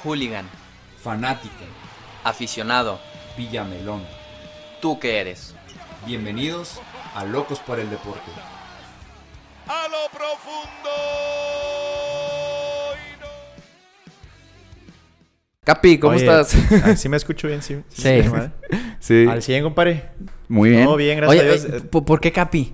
Hooligan, fanático, aficionado, Villamelón. ¿tú qué eres? Bienvenidos a Locos por el Deporte. A lo profundo. Capi, ¿cómo estás? ¿Sí me escucho bien? Sí. Sí. Sí. Al 100, compadre. Muy bien. Todo bien, gracias Oye, a Dios. ¿por qué Capi?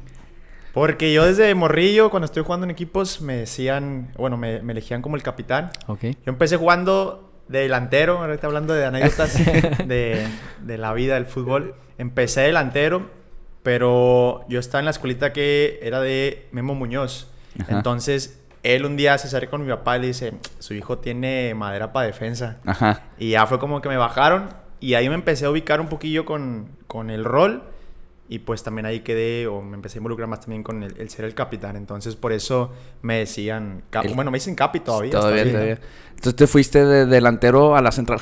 Porque yo desde morrillo, cuando estoy jugando en equipos, me decían... Bueno, me elegían como el capitán. Ok. Yo empecé jugando de delantero. Ahorita hablando de anécdotas de la vida del fútbol. Empecé delantero, pero yo estaba en la escuelita que era de Memo Muñoz. Ajá. Entonces, él un día se acerca con mi papá y le dice... Su hijo tiene madera para defensa. Ajá. Y ya fue como que me bajaron. Y ahí me empecé a ubicar un poquillo con el rol. Y pues también ahí quedé, o me empecé a involucrar más también con el ser el capitán. Entonces por eso me decían... Bueno, me dicen Capi todavía. Todavía. ¿no? Entonces te fuiste de delantero a la central.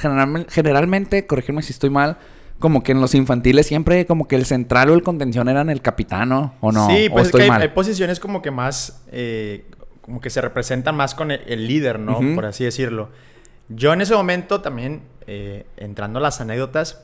Generalmente, corrígeme si estoy mal, como que en los infantiles siempre como que el central o el contención eran el capitán, ¿no? ¿O no? Sí, ¿O pues es estoy que mal? hay posiciones como que más... como que se representan más con el líder, ¿no? Ujú. Por así decirlo. Yo en ese momento también, entrando a las anécdotas,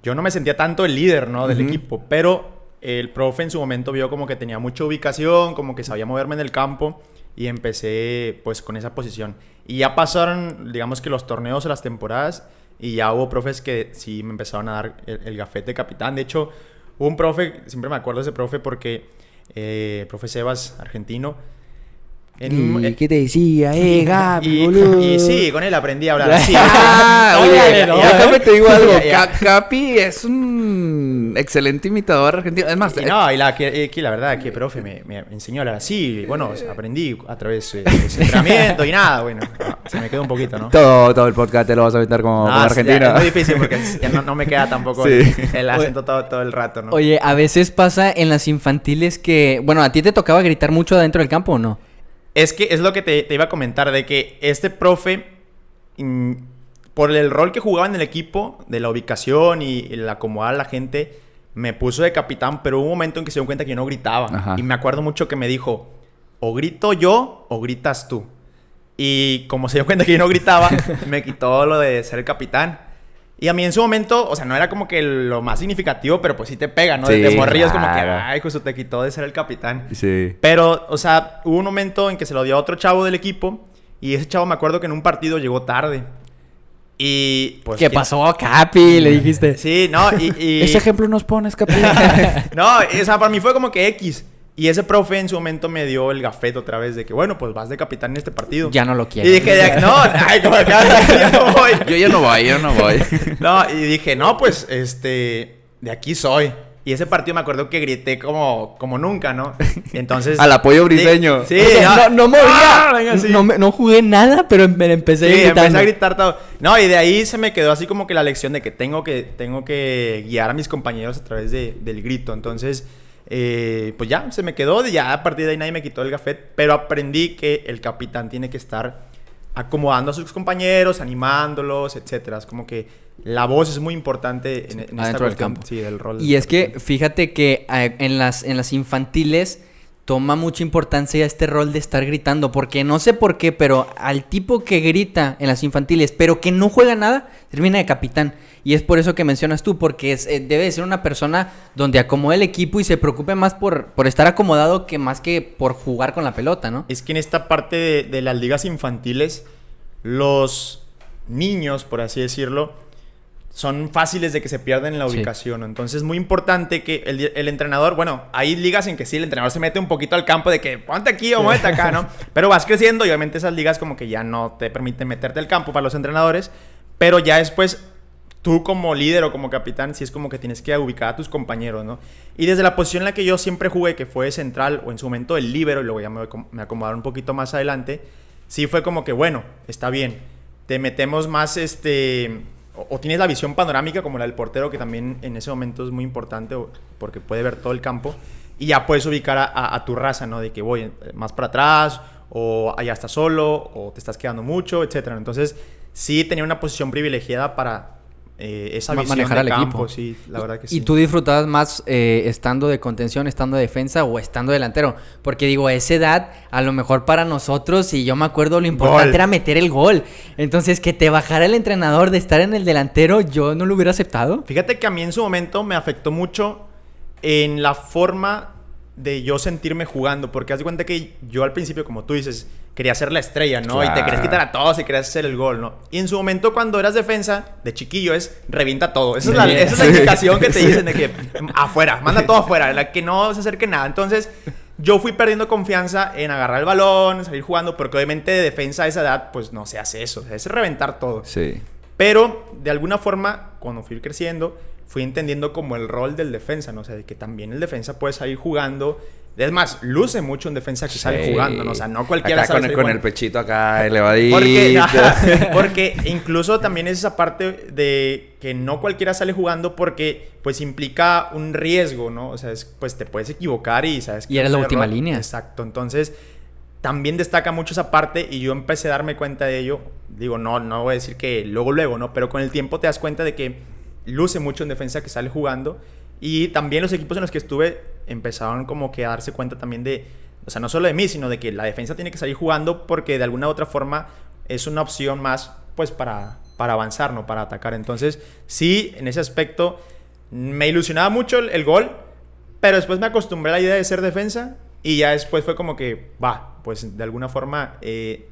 yo no me sentía tanto el líder, ¿no? Del Ujú. equipo, pero el profe en su momento vio como que tenía mucha ubicación, como que sabía moverme en el campo y empecé pues con esa posición. Y ya pasaron, digamos que los torneos o las temporadas y ya hubo profes que sí me empezaron a dar el gafete de capitán. De hecho, hubo un profe, siempre me acuerdo de ese profe porque el profe Sebas, argentino, ¿Y qué te decía? Gapi, boludo. y sí, con él aprendí a hablar así. Oye, déjame te digo algo. Ya. Capi es un excelente imitador argentino. Es más, No, y la verdad que profe me enseñó a hablar así. Bueno, aprendí a través de ese entrenamiento y nada, bueno, se me quedó un poquito, ¿no? todo el podcast te lo vas a aventar como argentino. Es muy difícil porque ya no me queda tampoco Sí. el acento todo el rato, ¿no? Oye, a veces pasa en las infantiles que... Bueno, ¿a ti te tocaba gritar mucho adentro del campo o no? Es que es lo que te iba a comentar, de que este profe, por el rol que jugaba en el equipo, de la ubicación y el acomodar a la gente, me puso de capitán, pero hubo un momento en que se dio cuenta que yo no gritaba. Ajá. Y me acuerdo mucho que me dijo, o grito yo o gritas tú. Y como se dio cuenta que yo no gritaba, me quitó lo de ser el capitán. Y a mí en su momento, o sea, no era como que lo más significativo, pero pues sí te pega, ¿no? Sí, De morrillo es como que, claro. ay, pues te quitó de ser el capitán. Sí. Pero, o sea, hubo un momento en que se lo dio a otro chavo del equipo. Y ese chavo me acuerdo que en un partido llegó tarde. Y pues... ¿Qué pasó, Capi? Le dijiste. Sí, no, y... Ese ejemplo nos pones, Capi. No, o sea, para mí fue como que X. Y ese profe en su momento me dio el gafete otra vez de que, bueno, pues vas de capitán en este partido. Ya no lo quiero. Y dije, no, ay, como que ya no voy. Yo ya no voy. No, y dije, no, pues, de aquí soy. Y ese partido me acuerdo que grité como nunca, ¿no? Entonces... Al apoyo briseño. Sí, O sea, no movía. ¡Ah! Venga, sí. No jugué nada, pero me empecé Sí, gritando. empecé a gritar todo. No, y de ahí se me quedó así como que la lección de que tengo que guiar a mis compañeros a través del grito. Entonces, pues ya, se me quedó. Ya a partir de ahí nadie me quitó el gafet. Pero aprendí que el capitán tiene que estar acomodando a sus compañeros, animándolos, etcétera. Es como que la voz es muy importante en esta adentro del cuestión, campo. sí, del rol. Y es que fíjate que en las infantiles toma mucha importancia este rol de estar gritando. Porque no sé por qué, pero al tipo que grita en las infantiles, pero que no juega nada, termina de capitán. Y es por eso que mencionas tú, porque debe de ser una persona donde acomode el equipo y se preocupe más por estar acomodado que más que por jugar con la pelota, ¿no? Es que en esta parte de las ligas infantiles, los niños, por así decirlo, son fáciles de que se pierdan en la Sí. ubicación. Entonces es muy importante que el entrenador... Bueno, hay ligas en que sí, el entrenador se mete un poquito al campo de que ponte aquí o muévete acá, ¿no? Pero vas creciendo y obviamente esas ligas como que ya no te permiten meterte al campo para los entrenadores. Pero ya después, tú como líder o como capitán, sí es como que tienes que ubicar a tus compañeros, ¿no? Y desde la posición en la que yo siempre jugué, que fue central o en su momento el líbero, y luego ya me acomodaron un poquito más adelante, sí fue como que, bueno, está bien. Te metemos más, o tienes la visión panorámica como la del portero, que también en ese momento es muy importante porque puede ver todo el campo. Y ya puedes ubicar a tu raza, ¿no? De que voy más para atrás, o allá estás solo, o te estás quedando mucho, etcétera. Entonces, sí tenía una posición privilegiada para esa visión manejar de al campo, equipo. sí, la verdad que sí. ¿Y tú disfrutabas más estando de contención, estando de defensa o estando delantero? Porque digo, a esa edad, a lo mejor para nosotros, y yo me acuerdo, lo importante Gol. era meter el gol. Entonces, que te bajara el entrenador de estar en el delantero, yo no lo hubiera aceptado. Fíjate que a mí en su momento me afectó mucho en la forma de yo sentirme jugando, porque haz de cuenta que yo al principio, como tú dices, quería ser la estrella, ¿no? Claro. Y te querías quitar a todos y querías hacer el gol, ¿no? Y en su momento cuando eras defensa, de chiquillo, revienta todo. Esa es la indicación que te dicen de que afuera, manda todo afuera, la que no se acerque nada. Entonces, yo fui perdiendo confianza en agarrar el balón, salir jugando, porque obviamente de defensa a esa edad, pues no se hace eso, es reventar todo. Sí. Pero, de alguna forma, cuando fui creciendo, fui entendiendo como el rol del defensa, ¿no? O sea, de que también el defensa puede salir jugando. Es más, luce mucho un defensa que sale jugando, ¿no? O sea, no cualquiera acá sabe con, salir con jugando. el pechito acá elevadito. Porque incluso también es esa parte de que no cualquiera sale jugando porque pues implica un riesgo, ¿no? O sea, pues te puedes equivocar y sabes que... Y eres la un última error. línea. Exacto, entonces también destaca mucho esa parte y yo empecé a darme cuenta de ello. Digo, no voy a decir que luego, ¿no? Pero con el tiempo te das cuenta de que luce mucho en defensa que sale jugando. Y también los equipos en los que estuve empezaron como que a darse cuenta también de, o sea, no solo de mí, sino de que la defensa tiene que salir jugando porque de alguna u otra forma es una opción más, pues, para avanzar, ¿no? Para atacar. Entonces, sí, en ese aspecto me ilusionaba mucho el gol, pero después me acostumbré a la idea de ser defensa y ya después fue como que, pues, de alguna forma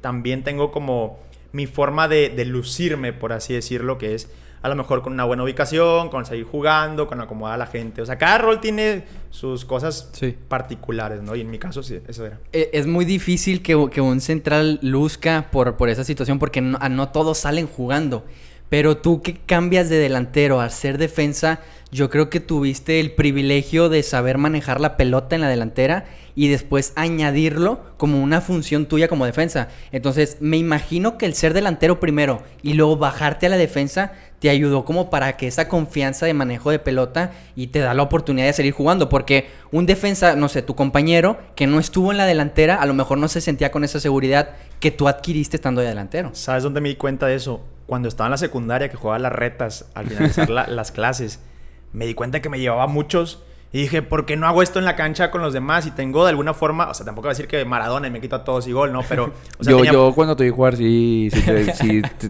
también tengo como mi forma de lucirme, por así decirlo, que es a lo mejor con una buena ubicación, con seguir jugando, con acomodar a la gente. O sea, cada rol tiene sus cosas particulares, ¿no? Y en mi caso, sí, eso era. Es muy difícil que un central luzca por esa situación porque no todos salen jugando. Pero tú que cambias de delantero a ser defensa, yo creo que tuviste el privilegio de saber manejar la pelota en la delantera y después añadirlo como una función tuya como defensa. Entonces, me imagino que el ser delantero primero y luego bajarte a la defensa te ayudó como para que esa confianza de manejo de pelota y te da la oportunidad de seguir jugando. Porque un defensa, no sé, tu compañero que no estuvo en la delantera, a lo mejor no se sentía con esa seguridad que tú adquiriste estando de delantero. ¿Sabes dónde me di cuenta de eso? Cuando estaba en la secundaria, que jugaba las retas al finalizar las clases, me di cuenta que me llevaba muchos y dije, ¿por qué no hago esto en la cancha con los demás? Y tengo de alguna forma, o sea, tampoco voy a decir que Maradona y me quito a todos y gol, ¿no? Pero, o sea, yo cuando te vi jugar, sí,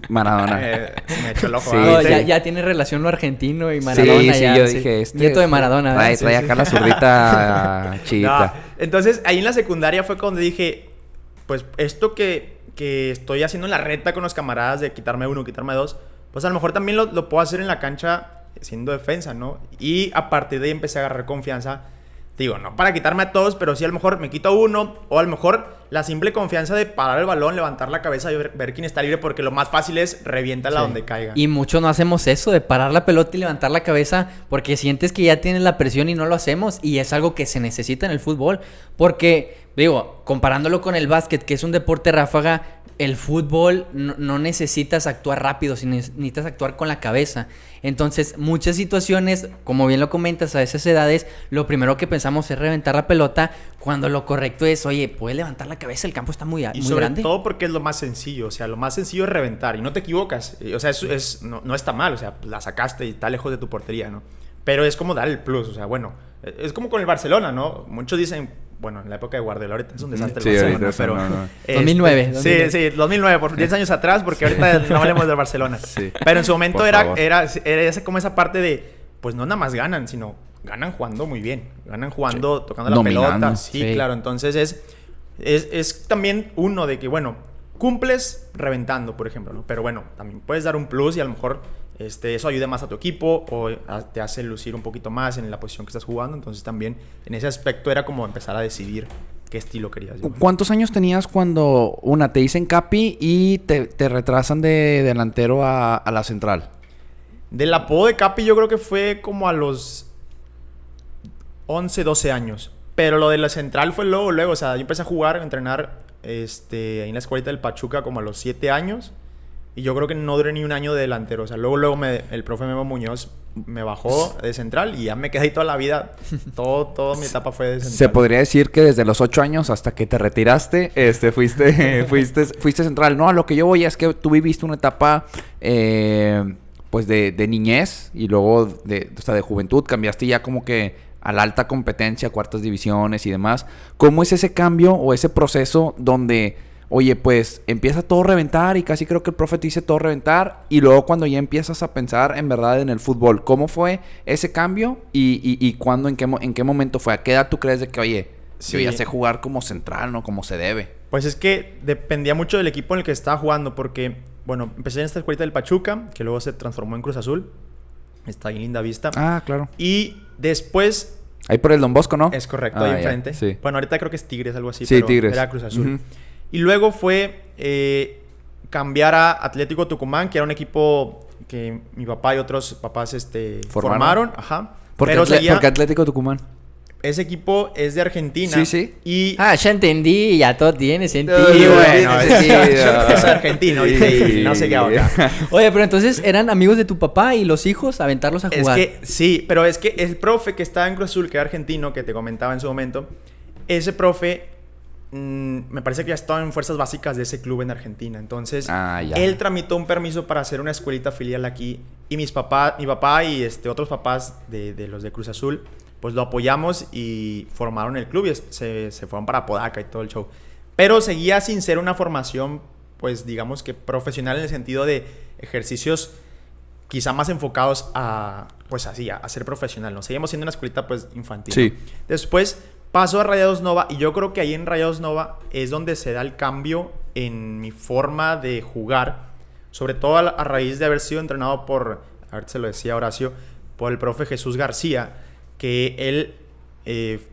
Maradona. me echó el ojo. Sí, No, sí. Ya tiene relación lo argentino y Maradona. Sí, ya, yo dije, nieto de Maradona. ¿verdad? Trae acá la zurdita chidita. No, entonces, ahí en la secundaria fue cuando dije, pues esto que estoy haciendo en la reta con los camaradas de quitarme uno, quitarme dos, pues a lo mejor también lo puedo hacer en la cancha siendo defensa, ¿no? Y a partir de ahí empecé a agarrar confianza. Digo, no para quitarme a todos, pero sí a lo mejor me quito a uno, o a lo mejor la simple confianza de parar el balón, levantar la cabeza y ver quién está libre, porque lo más fácil es reviéntala donde caiga. Y muchos no hacemos eso, de parar la pelota y levantar la cabeza, porque sientes que ya tienes la presión y no lo hacemos, y es algo que se necesita en el fútbol, porque, digo, comparándolo con el básquet, que es un deporte ráfaga, el fútbol no necesitas actuar rápido, sino necesitas actuar con la cabeza. Entonces, muchas situaciones, como bien lo comentas, a esas edades, lo primero que pensamos es reventar la pelota, cuando lo correcto es, oye, puedes levantar la cabeza, el campo está muy Y sobre grande. todo porque es lo más sencillo, o sea, lo más sencillo es reventar y no te equivocas, o sea, no está mal, o sea, la sacaste y está lejos de tu portería, ¿no? Pero es como dar el plus, o sea, bueno, es como con el Barcelona, ¿no? Muchos dicen, bueno, en la época de Guardiola ahorita es un desastre Sí, el Barcelona, ahorita pero... no. 2009. Sí, 2009, por 10 años atrás, porque ahorita no hablemos del Barcelona. Sí. Pero en su momento Por favor. era como esa parte de, pues no nada más ganan, sino ganan jugando muy bien, ganan jugando, tocando la Dominando. pelota. Sí, Sí. claro, entonces es también uno de que, bueno, cumples reventando, por ejemplo, ¿no? Pero bueno, también puedes dar un plus y a lo mejor eso ayuda más a tu equipo o te hace lucir un poquito más en la posición que estás jugando. Entonces también en ese aspecto era como empezar a decidir qué estilo querías. ¿Cuántos años tenías cuando te dicen capi y te retrasan de delantero a la central? Del apodo de Capi yo creo que fue como a los 11, 12 años. Pero lo de la central fue luego. O sea, yo empecé a jugar, a entrenar ahí en la escuelita del Pachuca como a los 7 años. Y yo creo que no duré ni un año de delantero. O sea, luego el profe Memo Muñoz me bajó de central y ya me quedé ahí toda la vida. Toda mi etapa fue de central. Se podría decir que desde los 8 años hasta que te retiraste, fuiste central. No, a lo que yo voy es que tú viviste una etapa pues de niñez y luego de juventud, cambiaste ya como que a la alta competencia, cuartas divisiones y demás. ¿Cómo es ese cambio o ese proceso donde, oye, pues empieza todo a reventar y casi creo que el profe te dice todo a reventar y luego cuando ya empiezas a pensar en verdad en el fútbol, ¿cómo fue ese cambio y cuándo, en qué momento fue? ¿A qué edad tú crees de que, oye, yo ya sé jugar como central, ¿no? Como se debe? Pues es que dependía mucho del equipo en el que estaba jugando porque, bueno, empecé en esta escuelita del Pachuca, que luego se transformó en Cruz Azul. Está en Linda Vista. Ah, claro. Y después... Ahí por el Don Bosco, ¿no? Es correcto, ahí enfrente. Sí. Bueno, ahorita creo que es Tigres, algo así. Sí, pero Tigres. Era Cruz Azul. Uh-huh. Y luego fue cambiar a Atlético Tucumán, que era un equipo que mi papá y otros papás formaron. Ajá. ¿Por qué Atlético Tucumán? Ese equipo es de Argentina. Sí, sí. Y... Ah, ya entendí, ya todo tiene sentido. Y bueno, es es argentino y no sé qué ahora. Oye, pero entonces eran amigos de tu papá y los hijos aventarlos a jugar. Es que sí, pero es que el profe que estaba en Cruz Azul, que era argentino, que te comentaba en su momento, ese profe me parece que ya estaba en fuerzas básicas de ese club en Argentina. Entonces, él tramitó un permiso para hacer una escuelita filial aquí y mi papá y otros papás de los de Cruz Azul, pues lo apoyamos y formaron el club y se fueron para Apodaca y todo el show. Pero seguía sin ser una formación, pues digamos que profesional en el sentido de ejercicios quizá más enfocados a, pues así, a ser profesional, ¿no? Seguimos siendo una escuelita, pues, infantil. Sí. ¿No? Después paso a Rayados Nova y yo creo que ahí en Rayados Nova es donde se da el cambio en mi forma de jugar, sobre todo a raíz de haber sido entrenado por, a ver si se lo decía Horacio, por el profe Jesús García, que él,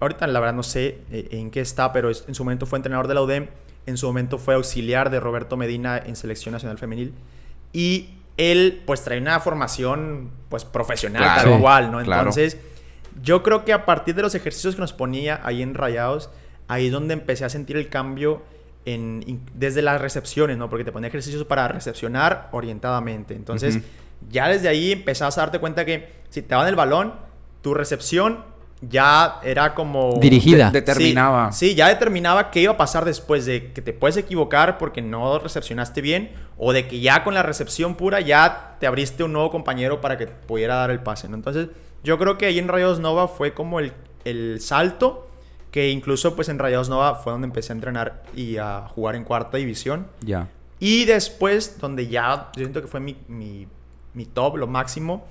ahorita la verdad no sé en qué está, pero en su momento fue entrenador de la UDEM, en su momento fue auxiliar de Roberto Medina en Selección Nacional Femenil, y él pues trae una formación pues profesional, claro, tal cual, ¿no? Claro. Entonces, yo creo que a partir de los ejercicios que nos ponía ahí en Rayados, ahí es donde empecé a sentir el cambio desde las recepciones, ¿no? Porque te ponía ejercicios para recepcionar orientadamente. Entonces, ya desde ahí empezabas a darte cuenta que si te daban el balón, tu recepción ya era como... dirigida. Determinaba. Sí, ya determinaba qué iba a pasar después de que te puedes equivocar porque no recepcionaste bien o de que ya con la recepción pura ya te abriste un nuevo compañero para que pudiera dar el pase, ¿no? Entonces, yo creo que ahí en Rayados Nova fue como el salto que incluso pues en Rayados Nova fue donde empecé a entrenar y a jugar en cuarta división. Ya. Y después, donde ya yo siento que fue mi top, lo máximo,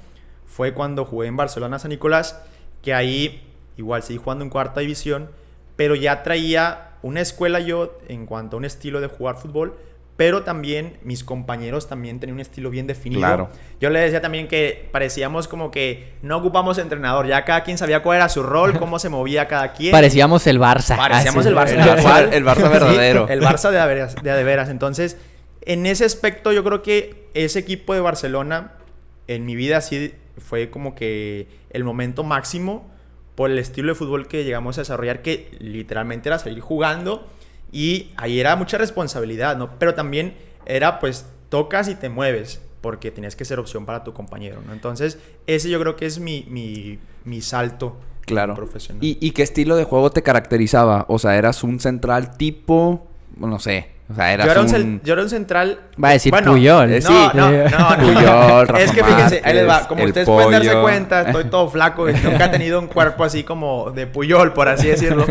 fue cuando jugué en Barcelona San Nicolás, que ahí igual seguí jugando en cuarta división, pero ya traía una escuela yo en cuanto a un estilo de jugar fútbol, pero también mis compañeros también tenían un estilo bien definido. Claro. Yo le decía también que parecíamos como que no ocupamos entrenador, ya cada quien sabía cuál era su rol, cómo se movía cada quien. Parecíamos el Barça. Parecíamos el Barça. El Barça verdadero. Sí, el Barça de a veras. Entonces, en ese aspecto yo creo que ese equipo de Barcelona en mi vida sí fue como que el momento máximo por el estilo de fútbol que llegamos a desarrollar, que literalmente era salir jugando y ahí era mucha responsabilidad, ¿no? Pero también era pues tocas y te mueves porque tenías que ser opción para tu compañero, ¿no? Entonces ese yo creo que es mi salto profesional. ¿Y qué estilo de juego te caracterizaba? O sea, ¿eras un central tipo, no sé, o sea, eras yo era un central... Va a decir bueno, Puyol. No. Puyol, Rafa es que fíjense, ahí les va. Márquez, Como el ustedes pueden darse Pollo. cuenta, estoy todo flaco y nunca he tenido un cuerpo así como de Puyol, por así decirlo.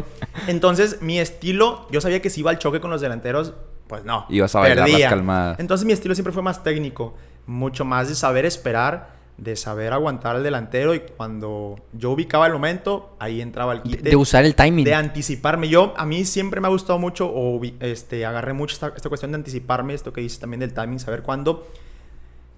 Entonces, mi estilo, yo sabía que si iba al choque con los delanteros, pues no. Ibas a bailar perdía. las calmadas. Entonces, mi estilo siempre fue más técnico, mucho más de saber esperar, de saber aguantar al delantero, y cuando yo ubicaba el momento, ahí entraba el quite. De usar el timing. De anticiparme. A mí siempre me ha gustado mucho, agarré mucho esta cuestión de anticiparme, esto que dices también del timing, saber cuándo.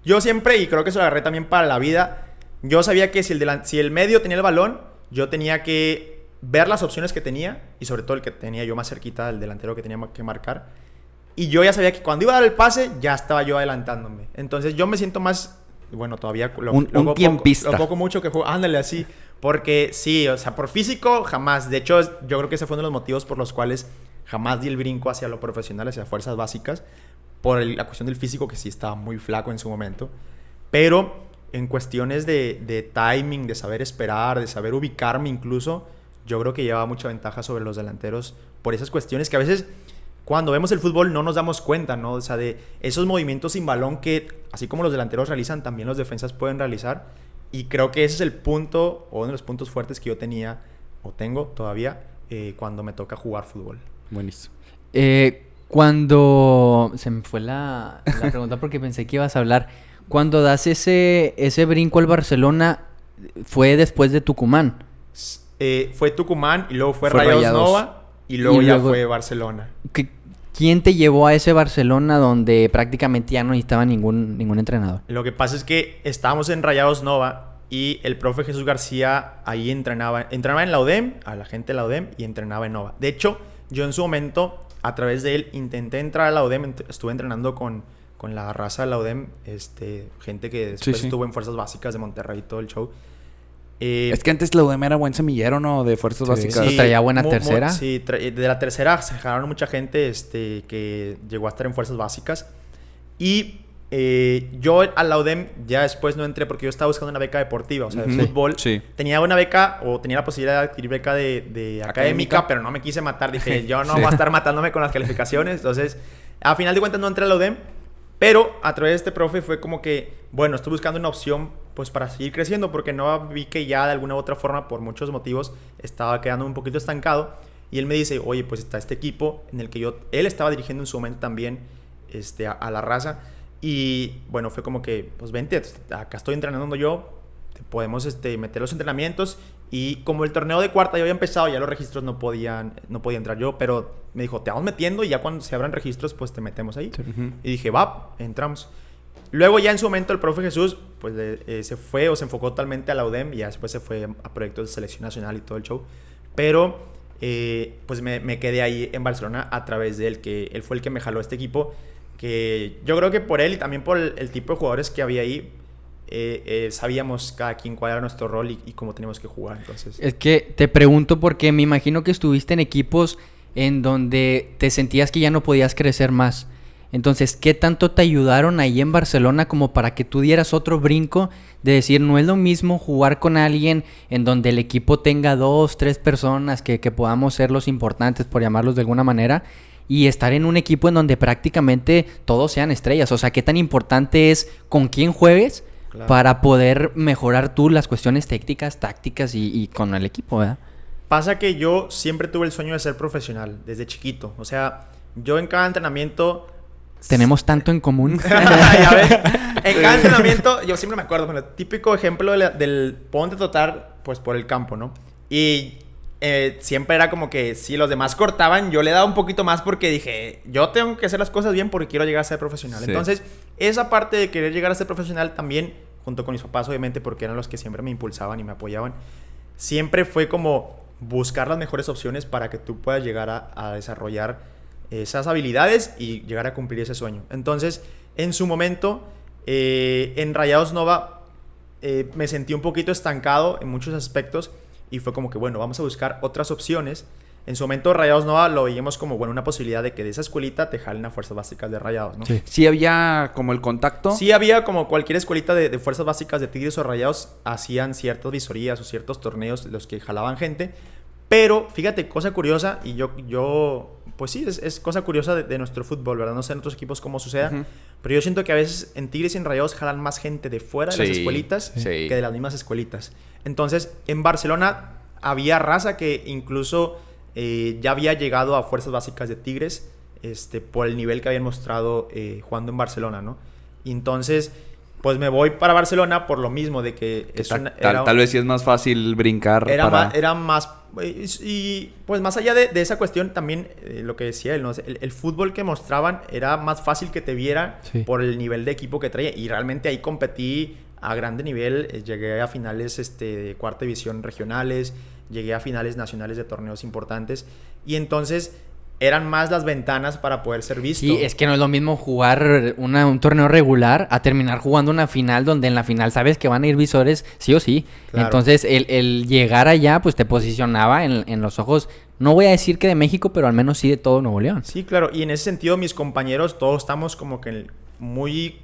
Yo siempre, y creo que eso lo agarré también para la vida, yo sabía que si el medio tenía el balón, yo tenía que ver las opciones que tenía, y sobre todo el que tenía yo más cerquita del delantero que tenía que marcar. Y yo ya sabía que cuando iba a dar el pase, ya estaba yo adelantándome. Entonces yo me siento más... Bueno, todavía un tiempista. Lo poco mucho que juego, ándale así. Porque sí, o sea, por físico jamás. De hecho, yo creo que ese fue uno de los motivos por los cuales jamás di el brinco hacia lo profesional, hacia fuerzas básicas. Por la cuestión del físico, que sí estaba muy flaco en su momento. Pero en cuestiones de timing, de saber esperar, de saber ubicarme incluso, yo creo que llevaba mucha ventaja sobre los delanteros por esas cuestiones que a veces cuando vemos el fútbol no nos damos cuenta, ¿no? O sea, de esos movimientos sin balón que, así como los delanteros realizan, también los defensas pueden realizar. Y creo que ese es el punto, o uno de los puntos fuertes que yo tenía, o tengo todavía, cuando me toca jugar fútbol. Buenísimo. Cuando... Se me fue la pregunta porque pensé que ibas a hablar. Cuando das ese brinco al Barcelona, ¿fue después de Tucumán? Fue Tucumán y luego fue Fue Rayados Rayados. Nova y luego Y ya luego- fue Barcelona. ¿Quién te llevó a ese Barcelona donde prácticamente ya no necesitaba ningún entrenador? Lo que pasa es que estábamos en Rayados Nova y el profe Jesús García ahí entrenaba en la UDEM, a la gente de la UDEM, y entrenaba en Nova. De hecho, yo en su momento, a través de él, intenté entrar a la UDEM, estuve entrenando con la raza de la UDEM, gente que después Sí. estuvo en Fuerzas Básicas de Monterrey y todo el show. Es que antes la UDEM era buen semillero, ¿no? De fuerzas Sí. básicas. Sí. Traía buena tercera. Sí, de la tercera se jalaron mucha gente que llegó a estar en Fuerzas Básicas. Y yo a la UDEM ya después no entré porque yo estaba buscando una beca deportiva, o sea, de Ujú. fútbol. Sí. Tenía una beca o tenía la posibilidad de adquirir beca de académica, pero no me quise matar. Dije, yo no voy a estar matándome con las calificaciones. Entonces, a final de cuentas no entré a la UDEM. Pero a través de este profe fue como que, bueno, estoy buscando una opción pues para seguir creciendo porque no vi que ya de alguna u otra forma, por muchos motivos, estaba quedando un poquito estancado. Y él me dice, oye, pues está este equipo en el que él estaba dirigiendo en su momento también a la raza. Y bueno, fue como que, pues vente, acá estoy entrenando yo, podemos meter los entrenamientos. Y como el torneo de cuarta ya había empezado, ya los registros no podía entrar yo, pero me dijo, te vamos metiendo y ya cuando se abran registros, pues te metemos ahí. Ujú. Y dije, va, entramos. Luego ya en su momento el profe Jesús, pues se fue o se enfocó totalmente a la UDEM y ya después se fue a proyectos de selección nacional y todo el show. Pero pues me quedé ahí en Barcelona a través de él, que él fue el que me jaló a este equipo, que yo creo que por él y también por el tipo de jugadores que había ahí, sabíamos cada quien cuál era nuestro rol y cómo teníamos que jugar. Entonces, Es que te pregunto porque me imagino que estuviste en equipos en donde te sentías que ya no podías crecer más. Entonces, ¿qué tanto te ayudaron ahí en Barcelona como para que tú dieras otro brinco de decir, no es lo mismo jugar con alguien en donde el equipo tenga 2, 3 personas que podamos ser los importantes, por llamarlos de alguna manera, y estar en un equipo en donde prácticamente todos sean estrellas? O sea, ¿qué tan importante es con quién juegues Claro. para poder mejorar tú las cuestiones técnicas, tácticas y con el equipo, ¿verdad? pasa que yo siempre tuve el sueño de ser profesional desde chiquito. O sea, yo en cada entrenamiento... Tenemos tanto en común. Ya ves. En cada entrenamiento, yo siempre me acuerdo, bueno, típico ejemplo del ponte a trotar, pues por el campo, ¿no? Y siempre era como que si los demás cortaban, yo le daba un poquito más porque dije, yo tengo que hacer las cosas bien porque quiero llegar a ser profesional. Sí. Entonces, esa parte de querer llegar a ser profesional también, junto con mis papás, obviamente, porque eran los que siempre me impulsaban y me apoyaban, siempre fue como buscar las mejores opciones para que tú puedas llegar a desarrollar esas habilidades y llegar a cumplir ese sueño. Entonces, en su momento, en Rayados Nova, me sentí un poquito estancado en muchos aspectos y fue como que, bueno, vamos a buscar otras opciones. En su momento, Rayados Nova lo veíamos como, bueno, una posibilidad de que de esa escuelita te jalen a Fuerzas Básicas de Rayados, ¿no? Sí. Sí había como el contacto. Sí había como cualquier escuelita de Fuerzas Básicas de Tigres o Rayados, hacían ciertas visorías o ciertos torneos los que jalaban gente. Pero, fíjate, cosa curiosa, y yo pues sí, es cosa curiosa de nuestro fútbol, ¿verdad? No sé en otros equipos cómo suceda, Ujú. pero yo siento que a veces en Tigres y en Rayados jalan más gente de fuera de las Sí, escuelitas sí. que de las mismas escuelitas. Entonces, en Barcelona había raza que incluso ya había llegado a Fuerzas Básicas de Tigres por el nivel que habían mostrado jugando en Barcelona, ¿no? Y entonces, pues me voy para Barcelona por lo mismo de que es Tal vez sí es más fácil brincar era más y pues más allá de esa cuestión también lo que decía él, ¿no? El fútbol que mostraban era más fácil que te viera Sí. por el nivel de equipo que traía y realmente ahí competí a grande nivel, llegué a finales de cuarta división regionales, llegué a finales nacionales de torneos importantes y entonces eran más las ventanas para poder ser visto. Sí, es que no es lo mismo jugar un torneo regular a terminar jugando una final donde en la final sabes que van a ir visores sí o sí. Claro. Entonces, el llegar allá, pues te posicionaba en los ojos, no voy a decir que de México, pero al menos sí de todo Nuevo León. Sí, claro. Y en ese sentido, mis compañeros, todos estamos como que muy...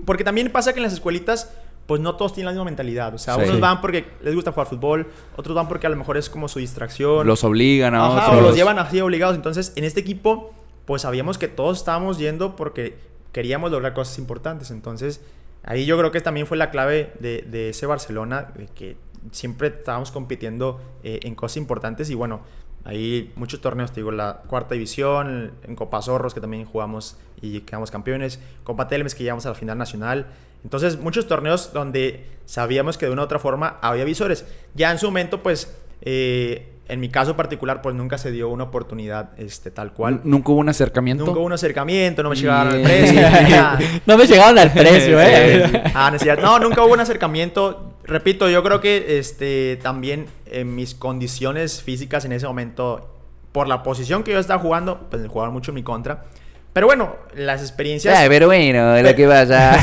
Porque también pasa que en las escuelitas, pues no todos tienen la misma mentalidad. O sea, Sí. unos van porque les gusta jugar fútbol, otros van porque a lo mejor es como su distracción. Los obligan a Ajá, otros. o los llevan así obligados. Entonces, en este equipo, pues sabíamos que todos estábamos yendo porque queríamos lograr cosas importantes. Entonces, ahí yo creo que también fue la clave de ese Barcelona, de que siempre estábamos compitiendo en cosas importantes. Y bueno, ahí muchos torneos, te digo, la cuarta división, en Copa Zorros, que también jugamos y quedamos campeones, Copa Telmex, que llegamos a la final nacional. Entonces, muchos torneos donde sabíamos que de una u otra forma había visores. Ya en su momento, pues, en mi caso particular, pues nunca se dio una oportunidad tal cual. ¿Nunca hubo un acercamiento? Nunca hubo un acercamiento, no me llegaron al precio. No me llegaron al precio, No, nunca hubo un acercamiento. Repito, yo creo que también en mis condiciones físicas en ese momento, por la posición que yo estaba jugando, pues jugaban mucho en mi contra. Pero bueno, las experiencias... pero bueno, de lo que pasa.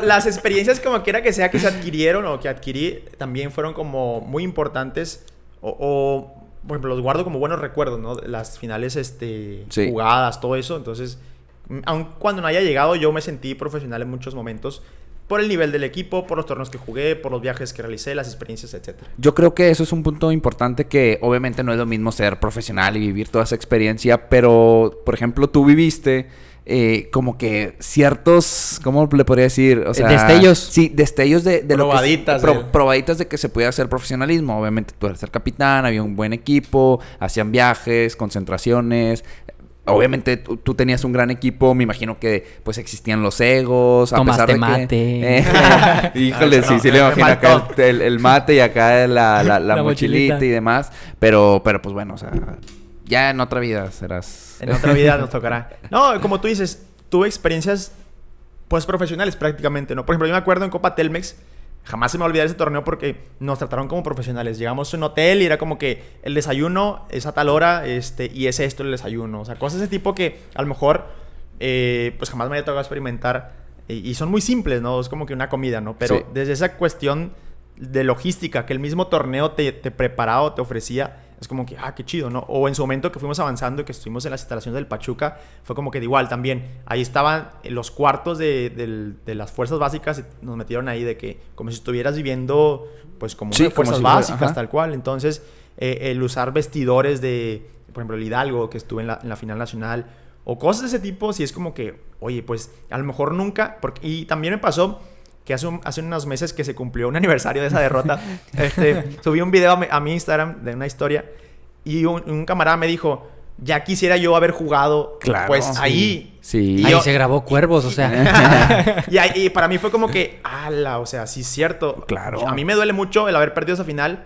Las experiencias como quiera que sea que se adquirieron o que adquirí, también fueron como muy importantes. Por ejemplo, los guardo como buenos recuerdos, ¿no? Las finales, Sí. jugadas, todo eso. Entonces, aun cuando no haya llegado, yo me sentí profesional en muchos momentos. Por el nivel del equipo, por los torneos que jugué, por los viajes que realicé, las experiencias, etcétera. Yo creo que eso es un punto importante, que obviamente no es lo mismo ser profesional y vivir toda esa experiencia, pero, por ejemplo, tú viviste como que ciertos, ¿cómo le podría decir? O sea, destellos. Sí, destellos de Probaditas. probaditas de que se podía hacer profesionalismo. Obviamente tú eres el capitán, había un buen equipo, hacían viajes, concentraciones. Obviamente tú tenías un gran equipo, me imagino que pues existían los egos, a Tomaste pesar de mate. Híjole, sí le imagino acá el mate y acá la mochilita y demás, pero pues bueno, o sea, ya en otra vida serás... En otra vida nos tocará. No, como tú dices, tuve experiencias pues profesionales prácticamente, ¿no? Por ejemplo, yo me acuerdo en Copa Telmex, jamás se me va a olvidar ese torneo porque nos trataron como profesionales. Llegamos a un hotel y era como que el desayuno es a tal hora y es esto el desayuno. O sea, cosas de ese tipo que a lo mejor pues jamás me había tocado experimentar. Y son muy simples, ¿no? Es como que una comida, ¿no? Pero sí, desde esa cuestión de logística que el mismo torneo te preparaba o te ofrecía, es como que, qué chido, ¿no? O en su momento que fuimos avanzando y que estuvimos en las instalaciones del Pachuca, fue como que de igual también. Ahí estaban los cuartos de las fuerzas básicas y nos metieron ahí de que como si estuvieras viviendo, pues como Sí, unas fuerzas como si básicas, fuera, ajá. tal cual. Entonces, el usar vestidores de, por ejemplo, el Hidalgo, que estuve en la final nacional, o cosas de ese tipo, sí es como que, oye, pues a lo mejor nunca, y también me pasó que hace unos meses que se cumplió un aniversario de esa derrota, subí un video a mi Instagram de una historia y un camarada me dijo, ya quisiera yo haber jugado, Claro, pues sí. ahí. Sí. Y Ahí yo- se grabó Cuervos, o sea. y para mí fue como que, o sea, sí es cierto. Claro. A mí me duele mucho el haber perdido esa final,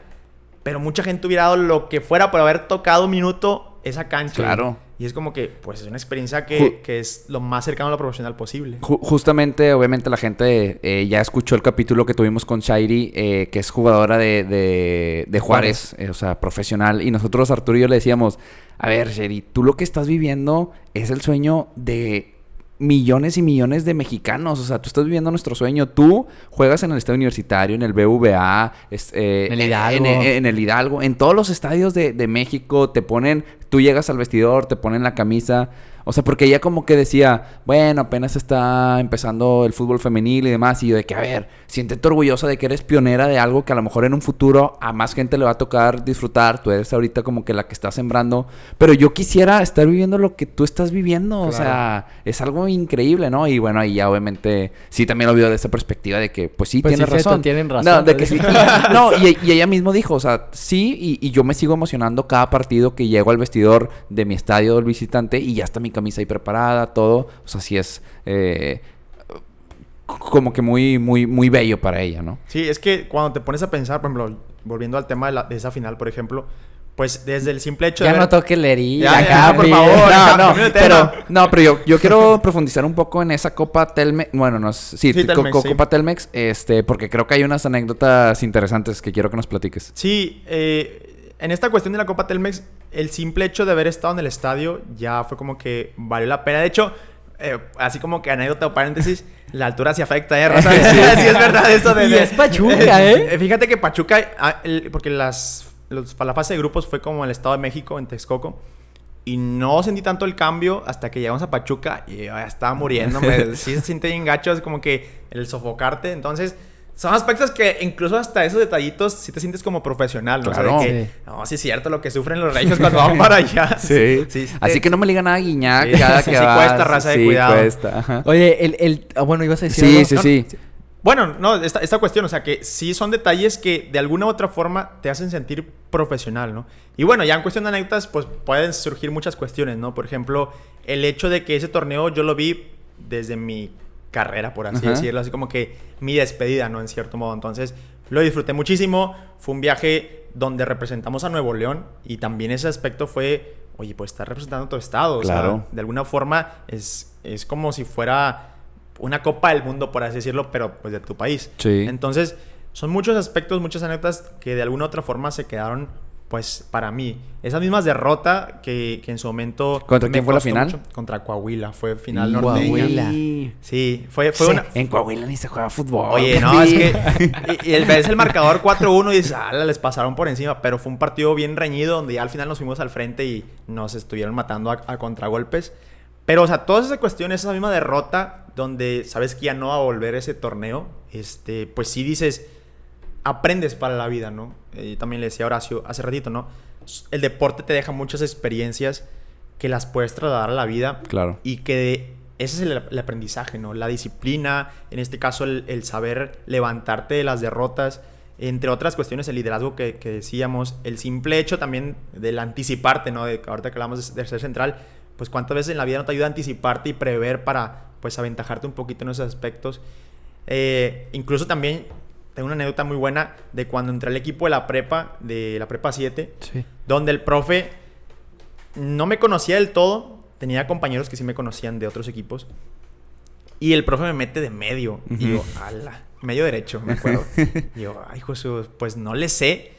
pero mucha gente hubiera dado lo que fuera por haber tocado un minuto esa cancha. Claro. Y es como que, pues, es una experiencia que es lo más cercano a lo profesional posible. Justamente, obviamente la gente ya escuchó el capítulo que tuvimos con Shairi, que es jugadora de Juárez, o sea, profesional. Y nosotros, Arturo y yo, le decíamos, a ver, Shairi, tú lo que estás viviendo es el sueño de millones y millones de mexicanos. O sea, tú estás viviendo nuestro sueño. Tú juegas en el estadio universitario, en el BVA, En el Hidalgo. en el Hidalgo, en todos los estadios de México. Te ponen, tú llegas al vestidor, te ponen la camisa. O sea, porque ella como que decía, bueno, apenas está empezando el fútbol femenil y demás. Y yo de que, a ver, siéntete orgullosa de que eres pionera de algo que a lo mejor en un futuro a más gente le va a tocar disfrutar. Tú eres ahorita como que la que está sembrando. Pero yo quisiera estar viviendo lo que tú estás viviendo. O sea, es algo increíble, ¿no? Y bueno, ahí ya obviamente sí también lo veo de esa perspectiva de que, pues sí, Pues tienes sí, cierto, razón. tienen razón. No, de que sí. No, y ella mismo dijo, o sea, sí, y yo me sigo emocionando cada partido que llego al vestidor de mi estadio del visitante y ya está mi camisa ahí preparada, todo. O sea, sí es como que muy, muy, muy bello para ella, ¿no? Sí, es que cuando te pones a pensar, por ejemplo, volviendo al tema de esa final, por ejemplo, pues desde el simple hecho Ya de no toques la herida. Ya, por favor. Pero yo quiero profundizar un poco en esa Copa Telmex. Bueno, Telmex, sí. Copa Telmex, porque creo que hay unas anécdotas interesantes que quiero que nos platiques. Sí, en esta cuestión de la Copa Telmex, el simple hecho de haber estado en el estadio ya fue como que valió la pena. De hecho, así como que anécdota o paréntesis, la altura sí afecta, Raza? Sí, es verdad eso de... Y es Pachuca, Fíjate que Pachuca, porque la fase de grupos fue como en el Estado de México, en Texcoco, y no sentí tanto el cambio hasta que llegamos a Pachuca y yo ya estaba muriéndome. Sí se siente bien gacho, es como que el sofocarte. Entonces, son aspectos que incluso hasta esos detallitos sí te sientes como profesional, ¿no? Claro. O sea, de que, Sí. no, sí es cierto lo que sufren los regios cuando van para allá. Sí. te- Así que no me le diga nada a Guiñac Sí, cada sí, que sí vas. cuesta, raza de cuidado. Cuesta, ajá. Oye, bueno, ibas a decir Sí, algo. sí, No, sí. Bueno, no, esta cuestión, o sea, que sí son detalles que de alguna u otra forma te hacen sentir profesional, ¿no? Y bueno, ya en cuestión de anécdotas, pues pueden surgir muchas cuestiones, ¿no? Por ejemplo, el hecho de que ese torneo yo lo vi desde mi carrera, por así Ajá. decirlo, así como que mi despedida, ¿no? En cierto modo. Entonces, lo disfruté muchísimo. Fue un viaje donde representamos a Nuevo León y también ese aspecto fue, oye, pues estás representando a tu estado. Claro. O sea, de alguna forma es como si fuera una Copa del Mundo, por así decirlo, pero pues de tu país. Sí. Entonces, son muchos aspectos, muchas anécdotas que de alguna u otra forma se quedaron, pues, para mí. Esas mismas derrotas que en su momento... ¿Contra me quién fue la costó final? mucho. Contra Coahuila. Fue final Coahuila. norteña. Sí, fue una... En Coahuila ni se juega fútbol. Oye, no, es que... Y ves el marcador 4-1 y dices, les pasaron por encima. Pero fue un partido bien reñido donde ya al final nos fuimos al frente y nos estuvieron matando a contragolpes. Pero, o sea, todas esas cuestiones, esa misma derrota donde sabes que ya no va a volver ese torneo, pues sí dices, aprendes para la vida, ¿no? Yo también le decía a Horacio hace ratito, ¿no? El deporte te deja muchas experiencias que las puedes trasladar a la vida. Claro. Y que ese es el aprendizaje, ¿no? La disciplina, en este caso el saber levantarte de las derrotas, entre otras cuestiones el liderazgo que decíamos, el simple hecho también del anticiparte, ¿no? Ahorita que hablamos de ser central, pues cuántas veces en la vida no te ayuda a anticiparte y prever para, pues, aventajarte un poquito en esos aspectos. Incluso también tengo una anécdota muy buena de cuando entré al equipo de la prepa 7, Sí. donde el profe no me conocía del todo, tenía compañeros que sí me conocían de otros equipos, y el profe me mete de medio, y yo, ala, medio derecho, me acuerdo. Y yo, ay, Jesús, pues no le sé.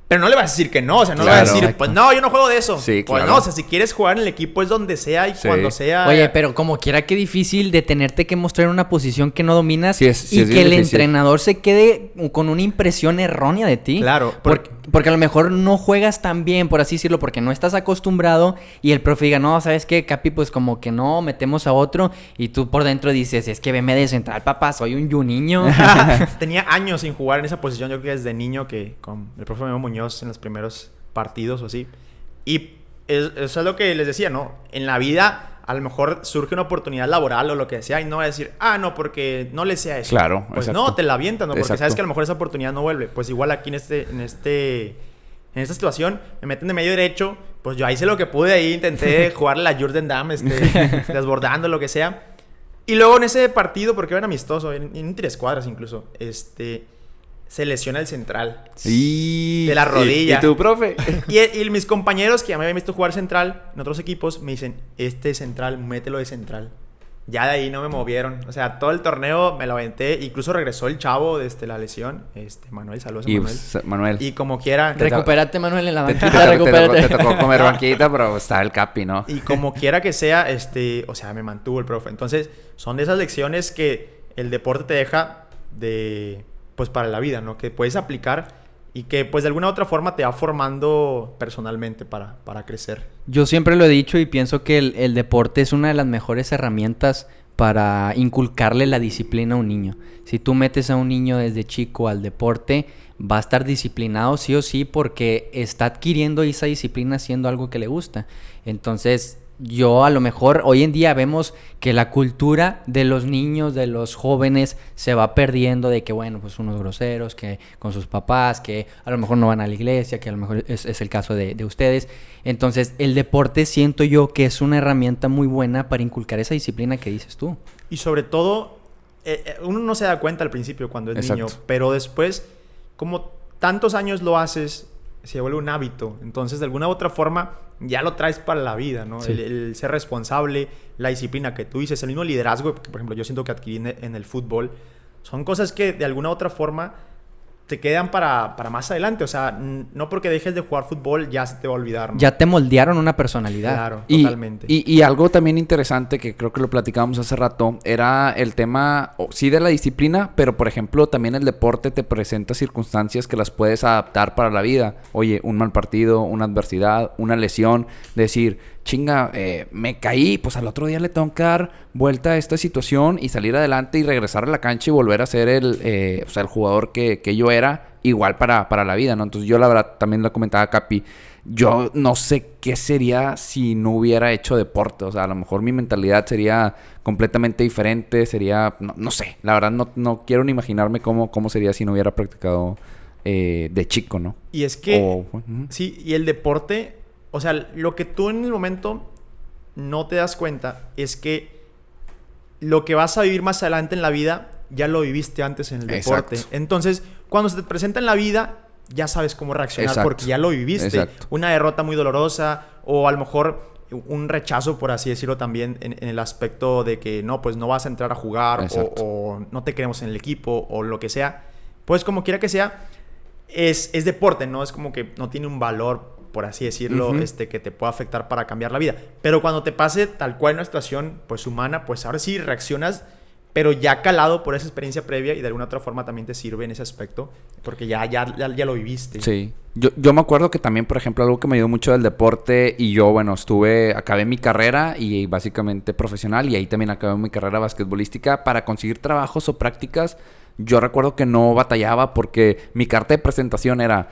Pero no le vas a decir que no, o sea, no le vas a Claro. decir, Exacto. pues no, yo no juego de eso. Sí, Pues claro. no, o sea, si quieres jugar en el equipo es donde sea y Sí. cuando sea. Oye, pero como quiera, qué difícil de tenerte que mostrar una posición que no dominas Sí, sí y es que bien el difícil. entrenador se quede con una impresión errónea de ti. Claro, Porque a lo mejor no juegas tan bien, por así decirlo, porque no estás acostumbrado y el profe diga, no, ¿sabes qué, Capi? Pues como que no, metemos a otro y tú por dentro dices, es que veme de central, papá, soy un niño. Tenía años sin jugar en esa posición, yo creo que desde niño que con el profe Memo Muñoz en los primeros partidos o así. Y eso es lo que les decía, ¿no? En la vida a lo mejor surge una oportunidad laboral o lo que sea y no va a decir, no, porque no le sea eso. Claro, Pues exacto. no, te la avientas, ¿no? Porque Exacto. sabes que a lo mejor esa oportunidad no vuelve. Pues igual aquí en esta situación me meten de medio derecho, pues yo hice lo que pude ahí, intenté jugar la Jordan Dam, desbordando, lo que sea. Y luego en ese partido, porque era amistoso, en un 3 cuadras incluso, se lesiona el central. Y... De la rodilla. ¿Y tu profe? Y mis compañeros que ya me habían visto jugar central en otros equipos me dicen, central, mételo de central. Ya de ahí no me movieron. O sea, todo el torneo me lo aventé. Incluso regresó el chavo desde la lesión. Manuel, saludos a Y, Manuel. pues, Manuel. Y como quiera... Recupérate, Manuel, en la Te banquita, recupérate. tocó comer banquita, pero estaba el Capi, ¿no? Y como quiera que sea, o sea, me mantuvo el profe. Entonces, son de esas lecciones que el deporte te deja pues para la vida, ¿no? Que puedes aplicar y que pues de alguna u otra forma te va formando personalmente para crecer. Yo siempre lo he dicho y pienso que el deporte es una de las mejores herramientas para inculcarle la disciplina a un niño. Si tú metes a un niño desde chico al deporte, va a estar disciplinado sí o sí porque está adquiriendo esa disciplina haciendo algo que le gusta. Entonces, yo a lo mejor hoy en día vemos que la cultura de los niños, de los jóvenes, se va perdiendo de que, bueno, pues unos groseros, que con sus papás, que a lo mejor no van a la iglesia, que a lo mejor es el caso de ustedes. Entonces, el deporte siento yo que es una herramienta muy buena para inculcar esa disciplina que dices tú. Y sobre todo, uno no se da cuenta al principio cuando es Exacto. niño, pero después, como tantos años lo haces, se vuelve un hábito. Entonces, de alguna u otra forma, ya lo traes para la vida, ¿no? Sí. El ser responsable, la disciplina que tú dices, el mismo liderazgo que, por ejemplo, yo siento que adquirí en el fútbol, son cosas que de alguna u otra forma te quedan para más adelante. O sea, no porque dejes de jugar fútbol ya se te va a olvidar, ¿no? Ya te moldearon una personalidad. Claro, Y, totalmente. y algo también interesante que creo que lo platicábamos hace rato era el tema, sí, de la disciplina, pero por ejemplo también el deporte te presenta circunstancias que las puedes adaptar para la vida. Oye, un mal partido, una adversidad, una lesión, decir, chinga, me caí, pues al otro día le tengo que dar vuelta a esta situación y salir adelante y regresar a la cancha y volver a ser el jugador que yo era, igual para la vida, ¿no? Entonces yo la verdad también lo comentaba a Capi, yo no sé qué sería si no hubiera hecho deporte. O sea, a lo mejor mi mentalidad sería completamente diferente. Sería... No sé. La verdad no quiero ni imaginarme cómo sería si no hubiera practicado de chico, ¿no? Y es que... Sí, y el deporte... O sea, lo que tú en el momento no te das cuenta es que lo que vas a vivir más adelante en la vida ya lo viviste antes en el deporte. Exacto. Entonces, cuando se te presenta en la vida... ya sabes cómo reaccionar. Exacto. Porque ya lo viviste. Exacto. Una derrota muy dolorosa o a lo mejor un rechazo, por así decirlo, también en el aspecto de que no, pues no vas a entrar a jugar o no te queremos en el equipo o lo que sea. Pues como quiera que sea, es deporte, ¿no? Es como que no tiene un valor, por así decirlo, que te pueda afectar para cambiar la vida. Pero cuando te pase tal cual una situación pues humana, pues ahora sí reaccionas, pero ya calado por esa experiencia previa y de alguna otra forma también te sirve en ese aspecto porque ya lo viviste. Sí. Yo me acuerdo que también, por ejemplo, algo que me ayudó mucho del deporte y yo, bueno, acabé mi carrera y básicamente profesional y ahí también acabé mi carrera basquetbolística para conseguir trabajos o prácticas. Yo recuerdo que no batallaba porque mi carta de presentación era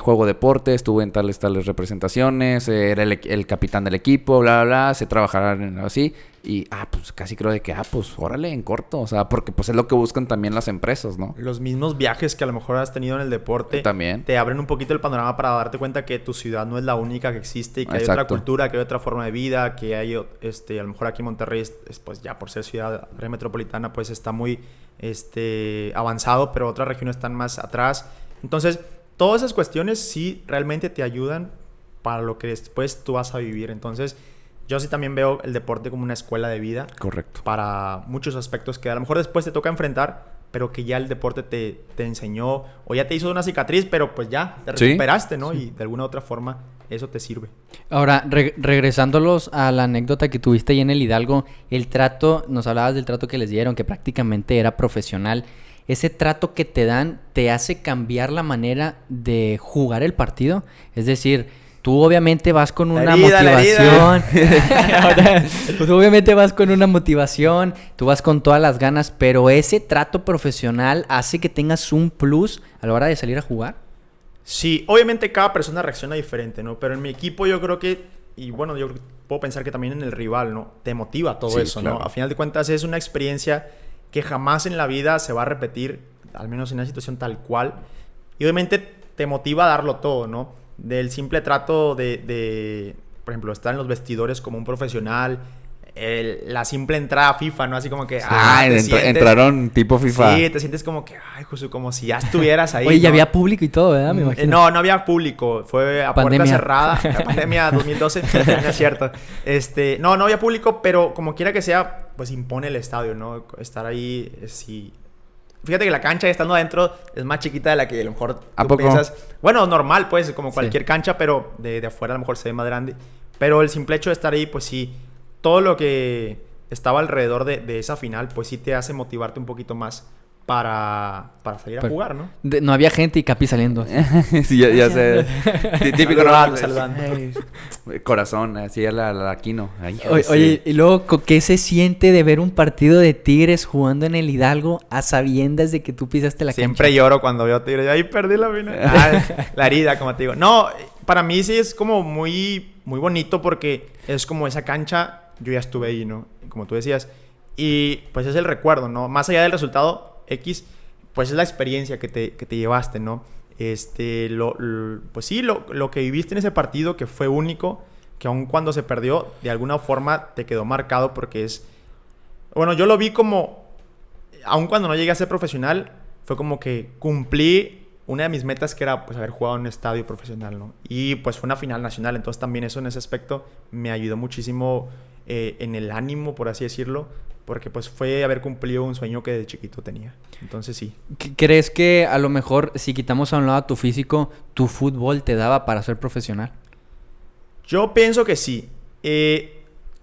juego deporte, estuve en tales representaciones, era el capitán del equipo, bla, bla, bla, sé trabajar así. Y, pues casi creo de que, pues órale, en corto. O sea, porque pues es lo que buscan también las empresas, ¿no? Los mismos viajes que a lo mejor has tenido en el deporte también te abren un poquito el panorama para darte cuenta que tu ciudad no es la única que existe y que hay otra cultura, que hay otra forma de vida, que hay, a lo mejor aquí en Monterrey, pues ya por ser ciudad metropolitana, pues está muy avanzado, pero otras regiones están más atrás. Entonces, todas esas cuestiones sí realmente te ayudan para lo que después tú vas a vivir. Entonces, yo sí también veo el deporte como una escuela de vida. Correcto. Para muchos aspectos que a lo mejor después te toca enfrentar, pero que ya el deporte te enseñó o ya te hizo una cicatriz, pero pues ya te recuperaste, ¿no? Sí. Y de alguna u otra forma eso te sirve. Ahora, regresándolos a la anécdota que tuviste ahí en el Hidalgo, el trato, nos hablabas del trato que les dieron, que prácticamente era profesional. ¿Ese trato que te dan te hace cambiar la manera de jugar el partido? Es decir... Tú obviamente vas con una motivación. Tú obviamente vas con una motivación, tú vas con todas las ganas, pero ese trato profesional hace que tengas un plus a la hora de salir a jugar. Sí, obviamente cada persona reacciona diferente, ¿no? Pero en mi equipo yo creo que, y bueno, yo puedo pensar que también en el rival, ¿no? Te motiva todo eso, claro. ¿No? A final de cuentas es una experiencia que jamás en la vida se va a repetir, al menos en una situación tal cual. Y obviamente te motiva a darlo todo, ¿no? Del simple trato de, por ejemplo, estar en los vestidores como un profesional, la simple entrada a FIFA, ¿no? Así como que... Sí. Entraron tipo FIFA. Sí, te sientes como que, José, como si ya estuvieras ahí. Oye, ¿no? Ya había público y todo, ¿verdad? Me imagino. No había público. Fue a puerta cerrada. La pandemia 2012, no es cierto. No había público, pero como quiera que sea, pues impone el estadio, ¿no? Estar ahí, sí... Fíjate que la cancha estando adentro es más chiquita de la que a lo mejor tú piensas. Bueno, normal, pues, como cualquier cancha, pero de afuera a lo mejor se ve más grande. Pero el simple hecho de estar ahí, pues sí, todo lo que estaba alrededor de esa final, pues sí te hace motivarte un poquito más para salir a jugar, ¿no? No había gente y Capi saliendo. Sí, ya sé. Típico, ¿no? Saludando. Corazón, así a la Aquino. Oye, y luego, ¿qué se siente de ver un partido de Tigres jugando en el Hidalgo a sabiendas de que tú pisaste la cancha? Siempre lloro cuando veo Tigres. Ahí perdí la final. La herida, como te digo. No, para mí sí es como muy, muy bonito porque es como esa cancha, yo ya estuve ahí, ¿no? Como tú decías. Y pues es el recuerdo, ¿no? Más allá del resultado X, pues es la experiencia que te llevaste, ¿no? Pues sí, lo que viviste en ese partido que fue único, que aun cuando se perdió, de alguna forma te quedó marcado porque es... Bueno, yo lo vi como... Aun cuando no llegué a ser profesional, fue como que cumplí una de mis metas que era pues haber jugado en un estadio profesional, ¿no? Y pues fue una final nacional, entonces también eso en ese aspecto me ayudó muchísimo en el ánimo, por así decirlo, porque pues fue haber cumplido un sueño que de chiquito tenía. Entonces sí. ¿Crees que a lo mejor si quitamos a un lado tu físico, tu fútbol te daba para ser profesional? Yo pienso que sí.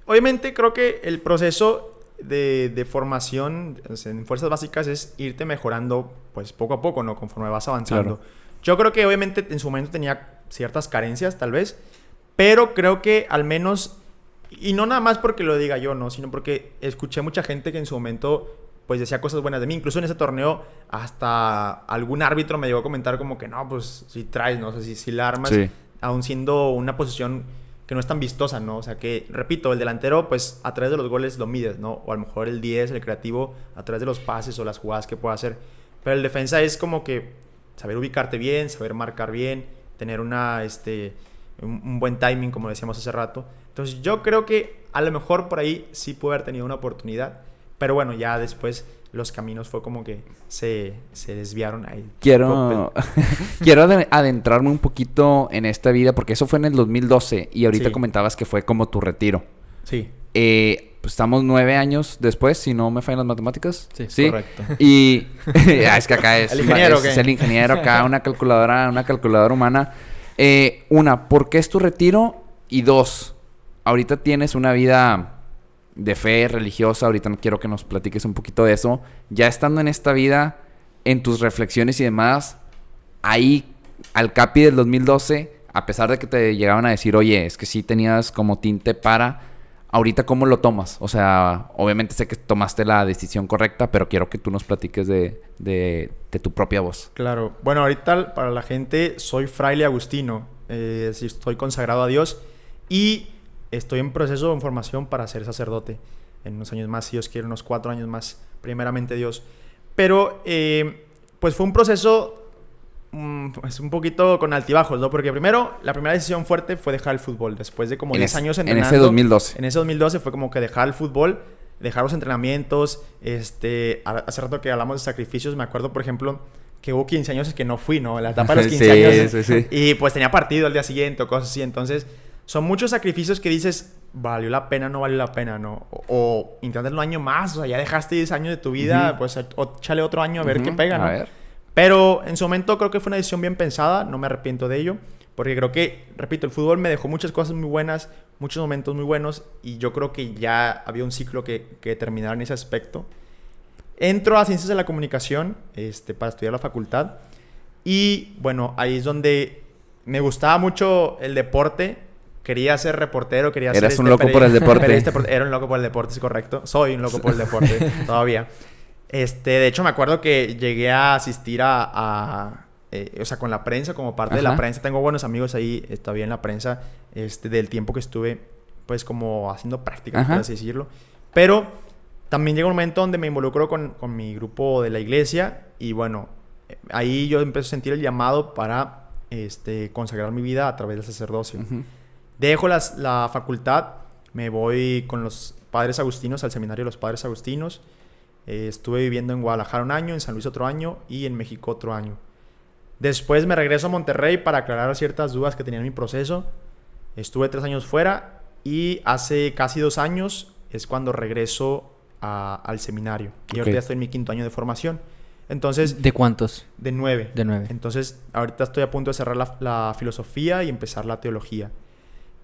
Obviamente creo que el proceso de formación en fuerzas básicas es irte mejorando pues poco a poco, ¿no? Conforme vas avanzando. Claro. Yo creo que obviamente en su momento tenía ciertas carencias tal vez, pero creo que al menos Y no nada más porque lo diga yo, ¿no? Sino porque escuché mucha gente que en su momento pues decía cosas buenas de mí. Incluso en ese torneo hasta algún árbitro me llegó a comentar como que no, pues si traes, ¿no? O sea, si la armas, Sí. aún siendo una posición que no es tan vistosa, ¿no? O sea que, repito, el delantero pues a través de los goles lo mides, ¿no? O a lo mejor el 10, el creativo, a través de los pases o las jugadas que pueda hacer. Pero el defensa es como que saber ubicarte bien, saber marcar bien, tener un buen timing, como decíamos hace rato. Entonces yo creo que a lo mejor por ahí sí puede haber tenido una oportunidad. Pero bueno, ya después los caminos fue como que se desviaron ahí. Quiero adentrarme un poquito en esta vida, porque eso fue en el 2012 y ahorita Sí. comentabas que fue como tu retiro. Sí, Pues estamos 9 años después, si no me fallan las matemáticas. Sí, correcto. Y es que acá es ¿El ingeniero es qué? el ingeniero acá, una calculadora humana. Una, ¿por qué es tu retiro? Y dos, ahorita tienes una vida de fe religiosa, ahorita no quiero que nos platiques un poquito de eso. Ya estando en esta vida, en tus reflexiones y demás, ahí al Capi del 2012, a pesar de que te llegaban a decir, oye, es que sí tenías como tinte para, ahorita ¿cómo lo tomas? O sea, obviamente sé que tomaste la decisión correcta, pero quiero que tú nos platiques de tu propia voz. Claro. Bueno, ahorita para la gente soy fraile agustino. Sí, estoy consagrado a Dios y estoy en proceso de formación para ser sacerdote. En unos años más, si Dios quiere, unos 4 años más, primeramente Dios. Pero, pues fue un proceso pues un poquito con altibajos, ¿no? Porque primero, la primera decisión fuerte fue dejar el fútbol. Después de como 10 años entrenando. En ese 2012. En ese 2012 fue como que dejar el fútbol, dejar los entrenamientos. Hace rato que hablamos de sacrificios, me acuerdo, por ejemplo, que hubo 15 años que no fui, ¿no? En la etapa de los 15 Sí, años. sí, sí. Y pues tenía partido al día siguiente o cosas así. Entonces, son muchos sacrificios que dices, ¿valió la pena o no valió la pena, no? O intentas un año más, o sea, ya dejaste 10 años de tu vida, pues échale otro año a ver qué pega, ¿no? A ver. Pero en su momento creo que fue una decisión bien pensada, no me arrepiento de ello, porque creo que, repito, el fútbol me dejó muchas cosas muy buenas, muchos momentos muy buenos, y yo creo que ya había un ciclo que terminar en ese aspecto. Entro a Ciencias de la Comunicación para estudiar la facultad, y bueno, ahí es donde me gustaba mucho el deporte. Quería ser reportero, quería ser... Eras un loco por el deporte. Era un loco por el deporte, es correcto. Soy un loco por el deporte todavía. De hecho, me acuerdo que llegué a asistir o sea, con la prensa, como parte de la prensa. Tengo buenos amigos ahí, todavía en la prensa, del tiempo que estuve, pues, como haciendo prácticas, por así decirlo. Pero también llegó un momento donde me involucro con mi grupo de la iglesia. Y bueno, ahí yo empecé a sentir el llamado para consagrar mi vida a través del sacerdocio. Dejo la facultad, me voy con los padres agustinos al seminario de los padres agustinos. Estuve viviendo en Guadalajara un año, en San Luis otro año y en México otro año. Después me regreso a Monterrey para aclarar ciertas dudas que tenía en mi proceso. Estuve 3 años fuera y hace casi 2 años es cuando regreso al seminario. Y ahorita ya estoy en mi 5º año de formación. Entonces, ¿De cuántos? de 9. De 9. Entonces, ahorita estoy a punto de cerrar la filosofía y empezar la teología.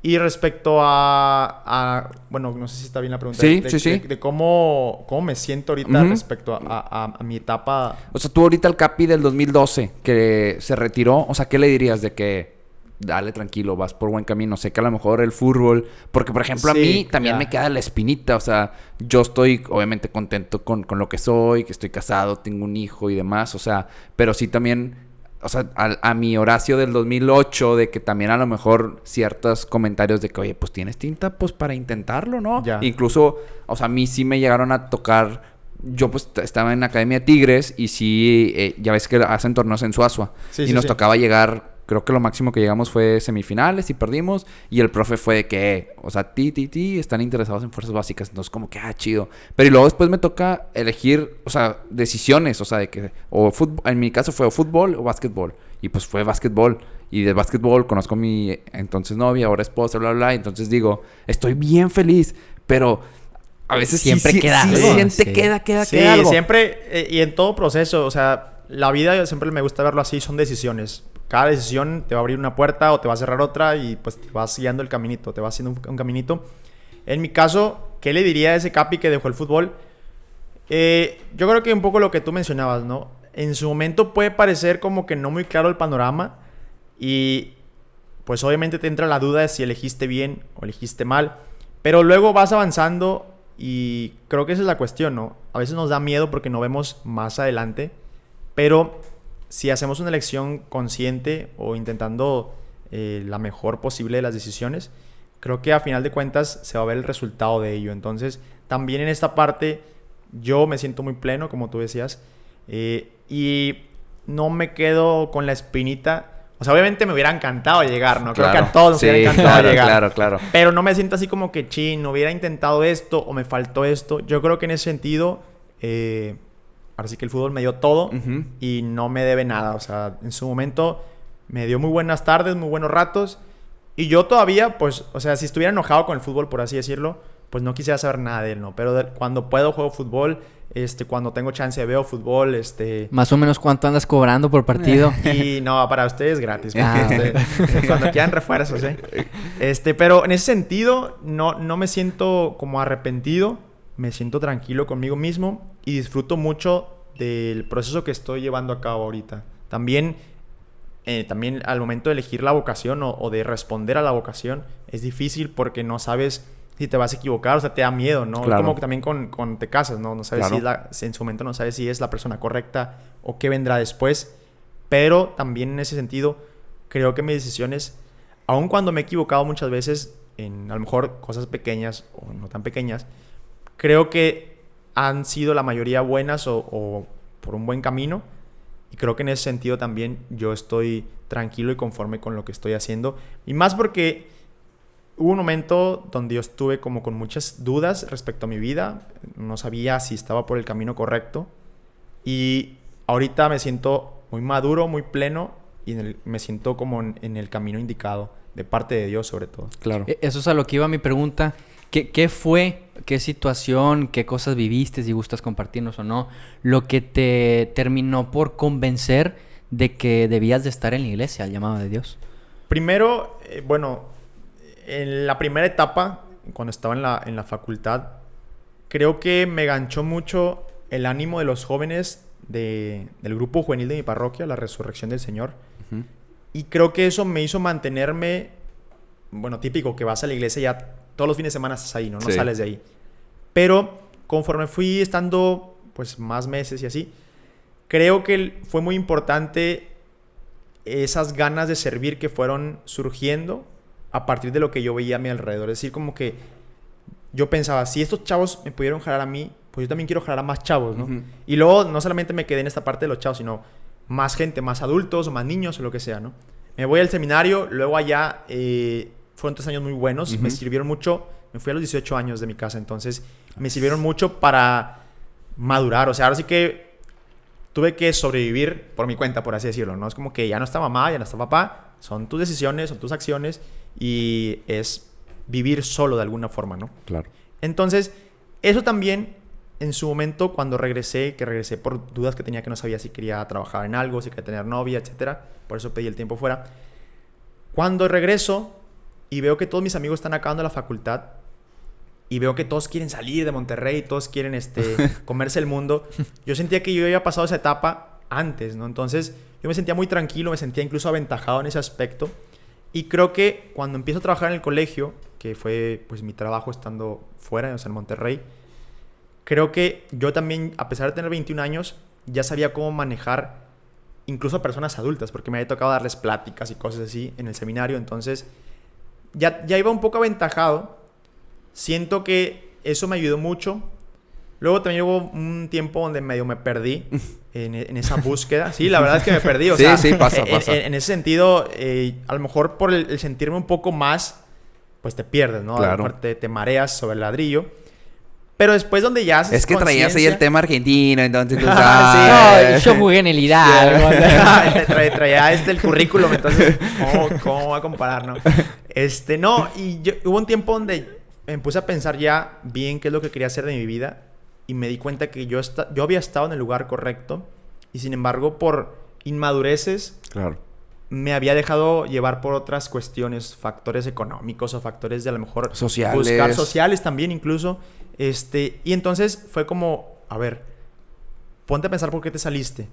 Y respecto bueno, no sé si está bien la pregunta. Sí, de cómo me siento ahorita respecto a mi etapa. O sea, tú ahorita al Capi del 2012, que se retiró, o sea, ¿qué le dirías de que dale tranquilo, vas por buen camino? Sé que a lo mejor el fútbol... Porque, por ejemplo, a mí también me queda la espinita. O sea, yo estoy obviamente contento con lo que soy, que estoy casado, tengo un hijo y demás. O sea, pero sí también... O sea, a mi Horacio del 2008, de que también a lo mejor ciertos comentarios de que, oye, pues tienes tinta, pues para intentarlo, ¿no? Ya. Incluso, o sea, a mí sí me llegaron a tocar. Yo pues estaba en la Academia Tigres y sí, ya ves que hacen torneos en Suazua. Y nos tocaba llegar, creo que lo máximo que llegamos fue semifinales y perdimos. Y el profe fue de que, o sea, están interesados en fuerzas básicas. Entonces como que, chido. Pero y luego después me toca elegir, o sea, decisiones. O sea, de que, o fútbol, en mi caso fue o fútbol o básquetbol. Y pues fue básquetbol. Y de básquetbol conozco a mi entonces novia, ahora esposa, bla, bla. Entonces digo, estoy bien feliz, pero... A veces siempre queda algo. Queda algo. Siempre, y en todo proceso, o sea, la vida yo siempre me gusta verlo así, son decisiones. Cada decisión te va a abrir una puerta o te va a cerrar otra y pues te vas guiando el caminito, te vas haciendo un caminito. En mi caso, ¿qué le diría a ese Capi que dejó el fútbol? Yo creo que un poco lo que tú mencionabas, ¿no? En su momento puede parecer como que no muy claro el panorama y pues obviamente te entra la duda de si elegiste bien o elegiste mal. Pero luego vas avanzando y creo que esa es la cuestión, ¿no? A veces nos da miedo porque no vemos más adelante, pero si hacemos una elección consciente o intentando la mejor posible de las decisiones, creo que a final de cuentas se va a ver el resultado de ello. Entonces, también en esta parte yo me siento muy pleno, como tú decías, y no me quedo con la espinita. O sea, obviamente me hubiera encantado llegar, ¿no? Creo que a todos nos hubiera encantado llegar. Claro. Pero no me siento así como que, no hubiera intentado esto o me faltó esto. Yo creo que en ese sentido, ahora sí que el fútbol me dio todo y no me debe nada. O sea, en su momento me dio muy buenas tardes, muy buenos ratos. Y yo todavía, pues, o sea, si estuviera enojado con el fútbol, por así decirlo, pues no quisiera saber nada de él, ¿no? Pero cuando puedo juego fútbol, cuando tengo chance veo fútbol, Más o menos, ¿cuánto andas cobrando por partido? Y no, para ustedes gratis. Cuando quieran refuerzos, pero en ese sentido, no me siento como arrepentido. Me siento tranquilo conmigo mismo y disfruto mucho del proceso que estoy llevando a cabo ahorita. También al momento de elegir la vocación o de responder a la vocación, es difícil porque no sabes si te vas a equivocar, o sea, te da miedo, ¿no? Claro. Como que también con te casas, ¿no? No sabes si en su momento no sabes si es la persona correcta o qué vendrá después. Pero también en ese sentido, creo que mis decisiones, aun cuando me he equivocado muchas veces en a lo mejor cosas pequeñas o no tan pequeñas, creo que han sido la mayoría buenas o por un buen camino. Y creo que en ese sentido también yo estoy tranquilo y conforme con lo que estoy haciendo. Y más porque hubo un momento donde yo estuve como con muchas dudas respecto a mi vida. No sabía si estaba por el camino correcto. Y ahorita me siento muy maduro, muy pleno. Y me siento como en el camino indicado. De parte de Dios, sobre todo. Claro. Eso es a lo que iba mi pregunta. ¿Qué fue, qué situación, qué cosas viviste, si gustas compartirnos o no, lo que te terminó por convencer de que debías de estar en la iglesia, al llamado de Dios? Primero, en la primera etapa, cuando estaba en la facultad, creo que me ganchó mucho el ánimo de los jóvenes del grupo juvenil de mi parroquia, la Resurrección del Señor. Uh-huh. Y creo que eso me hizo mantenerme, típico que vas a la iglesia ya todos los fines de semana estás ahí, ¿no? No sales de ahí. Pero conforme fui estando pues más meses y así, creo que fue muy importante esas ganas de servir que fueron surgiendo a partir de lo que yo veía a mi alrededor. Es decir, como que yo pensaba, si estos chavos me pudieron jalar a mí, pues yo también quiero jalar a más chavos, ¿no? Uh-huh. Y luego no solamente me quedé en esta parte de los chavos, sino más gente, más adultos o más niños o lo que sea, ¿no? Me voy al seminario, luego allá fueron 3 años muy buenos, uh-huh. Me sirvieron mucho. Me fui a los 18 años de mi casa, entonces me sirvieron mucho para madurar. O sea, ahora sí que tuve que sobrevivir por mi cuenta, por así decirlo, ¿no? Es como que ya no está mamá, ya no está papá, son tus decisiones, son tus acciones y es vivir solo de alguna forma, ¿no? Claro. Entonces, eso también en su momento cuando regresé por dudas que tenía, que no sabía si quería trabajar en algo, si quería tener novia, etcétera. Por eso pedí el tiempo fuera. Cuando regreso y veo que todos mis amigos están acabando la facultad y veo que todos quieren salir de Monterrey, todos quieren comerse el mundo, yo sentía que yo había pasado esa etapa antes, ¿no? Entonces, yo me sentía muy tranquilo, me sentía incluso aventajado en ese aspecto. Y creo que cuando empiezo a trabajar en el colegio, que fue pues mi trabajo estando fuera, o sea, en Monterrey, creo que yo también, a pesar de tener 21 años, ya sabía cómo manejar incluso a personas adultas, porque me había tocado darles pláticas y cosas así en el seminario. Entonces, ya iba un poco aventajado. Siento que eso me ayudó mucho. Luego también hubo un tiempo donde medio me perdí en esa búsqueda. Sí, la verdad es que me perdí. O sea, pasa. En ese sentido, a lo mejor por el sentirme un poco más, pues te pierdes, ¿no? Claro. A lo mejor te mareas sobre el ladrillo. Pero después donde ya haces es que traías ahí el tema argentino, entonces tú no, yo jugué en el Hidalgo. traía el currículum, entonces ¿cómo va a comparar, no? Hubo un tiempo donde me puse a pensar ya bien qué es lo que quería hacer de mi vida y me di cuenta que yo había estado en el lugar correcto y sin embargo por inmadureces me había dejado llevar por otras cuestiones, factores económicos o factores de a lo mejor sociales también incluso. Y entonces fue como, a ver, ponte a pensar por qué te saliste.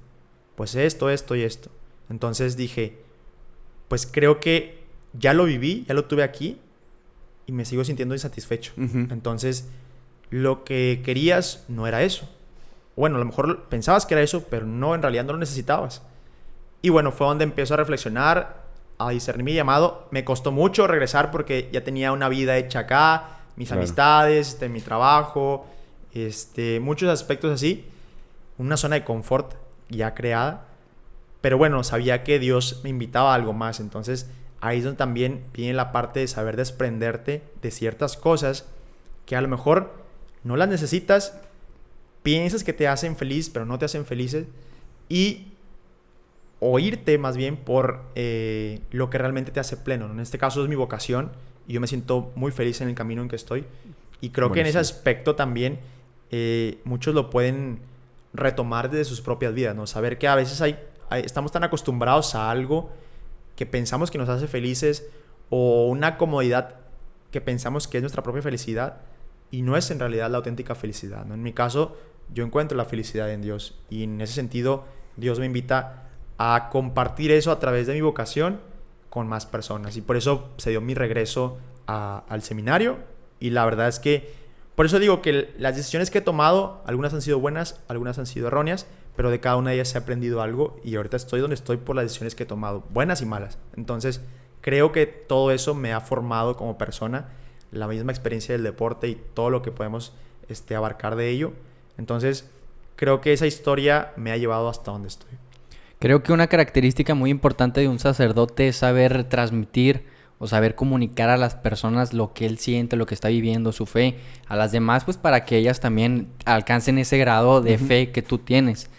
Pues esto y esto. Entonces dije, pues creo que ya lo viví, ya lo tuve aquí y me sigo sintiendo insatisfecho. Ujú. Entonces, lo que querías no era eso. Bueno, a lo mejor pensabas que era eso, pero no, en realidad no lo necesitabas. Y bueno, fue donde empiezo a reflexionar, a discernir mi llamado. Me costó mucho regresar porque ya tenía una vida hecha acá, mis Claro. amistades, mi trabajo, muchos aspectos así. Una zona de confort ya creada. Pero bueno, sabía que Dios me invitaba a algo más. Entonces, ahí es donde también viene la parte de saber desprenderte de ciertas cosas que a lo mejor no las necesitas, piensas que te hacen feliz, pero no te hacen felices, y oírte más bien por lo que realmente te hace pleno, ¿no? En este caso es mi vocación y yo me siento muy feliz en el camino en que estoy. Y creo que en ese Buenísimo. aspecto también muchos lo pueden retomar desde sus propias vidas, ¿no? Saber que a veces estamos tan acostumbrados a algo que pensamos que nos hace felices, o una comodidad que pensamos que es nuestra propia felicidad, y no es en realidad la auténtica felicidad, ¿no? En mi caso, yo encuentro la felicidad en Dios, y en ese sentido Dios me invita a compartir eso a través de mi vocación con más personas, y por eso se dio mi regreso al seminario. Y la verdad es que por eso digo que las decisiones que he tomado, algunas han sido buenas, algunas han sido erróneas, pero de cada una de ellas he aprendido algo, y ahorita estoy donde estoy por las decisiones que he tomado, buenas y malas. Entonces creo que todo eso me ha formado como persona, la misma experiencia del deporte y todo lo que podemos abarcar de ello. Entonces creo que esa historia me ha llevado hasta donde estoy. Creo que una característica muy importante de un sacerdote es saber transmitir o saber comunicar a las personas lo que él siente, lo que está viviendo, su fe, a las demás, pues para que ellas también alcancen ese grado de fe que tú tienes.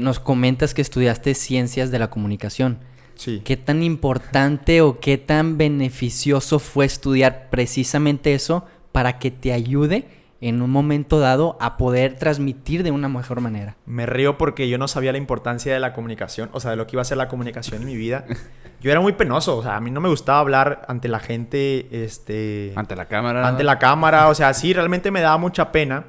Nos comentas que estudiaste ciencias de la comunicación. Sí. ¿Qué tan importante o qué tan beneficioso fue estudiar precisamente eso para que te ayude en un momento dado a poder transmitir de una mejor manera? Me río porque yo no sabía la importancia de la comunicación, o sea, de lo que iba a ser la comunicación en mi vida. Yo era muy penoso, o sea, a mí no me gustaba hablar ante la gente, Ante la cámara. ante la cámara, o sea, sí, realmente me daba mucha pena.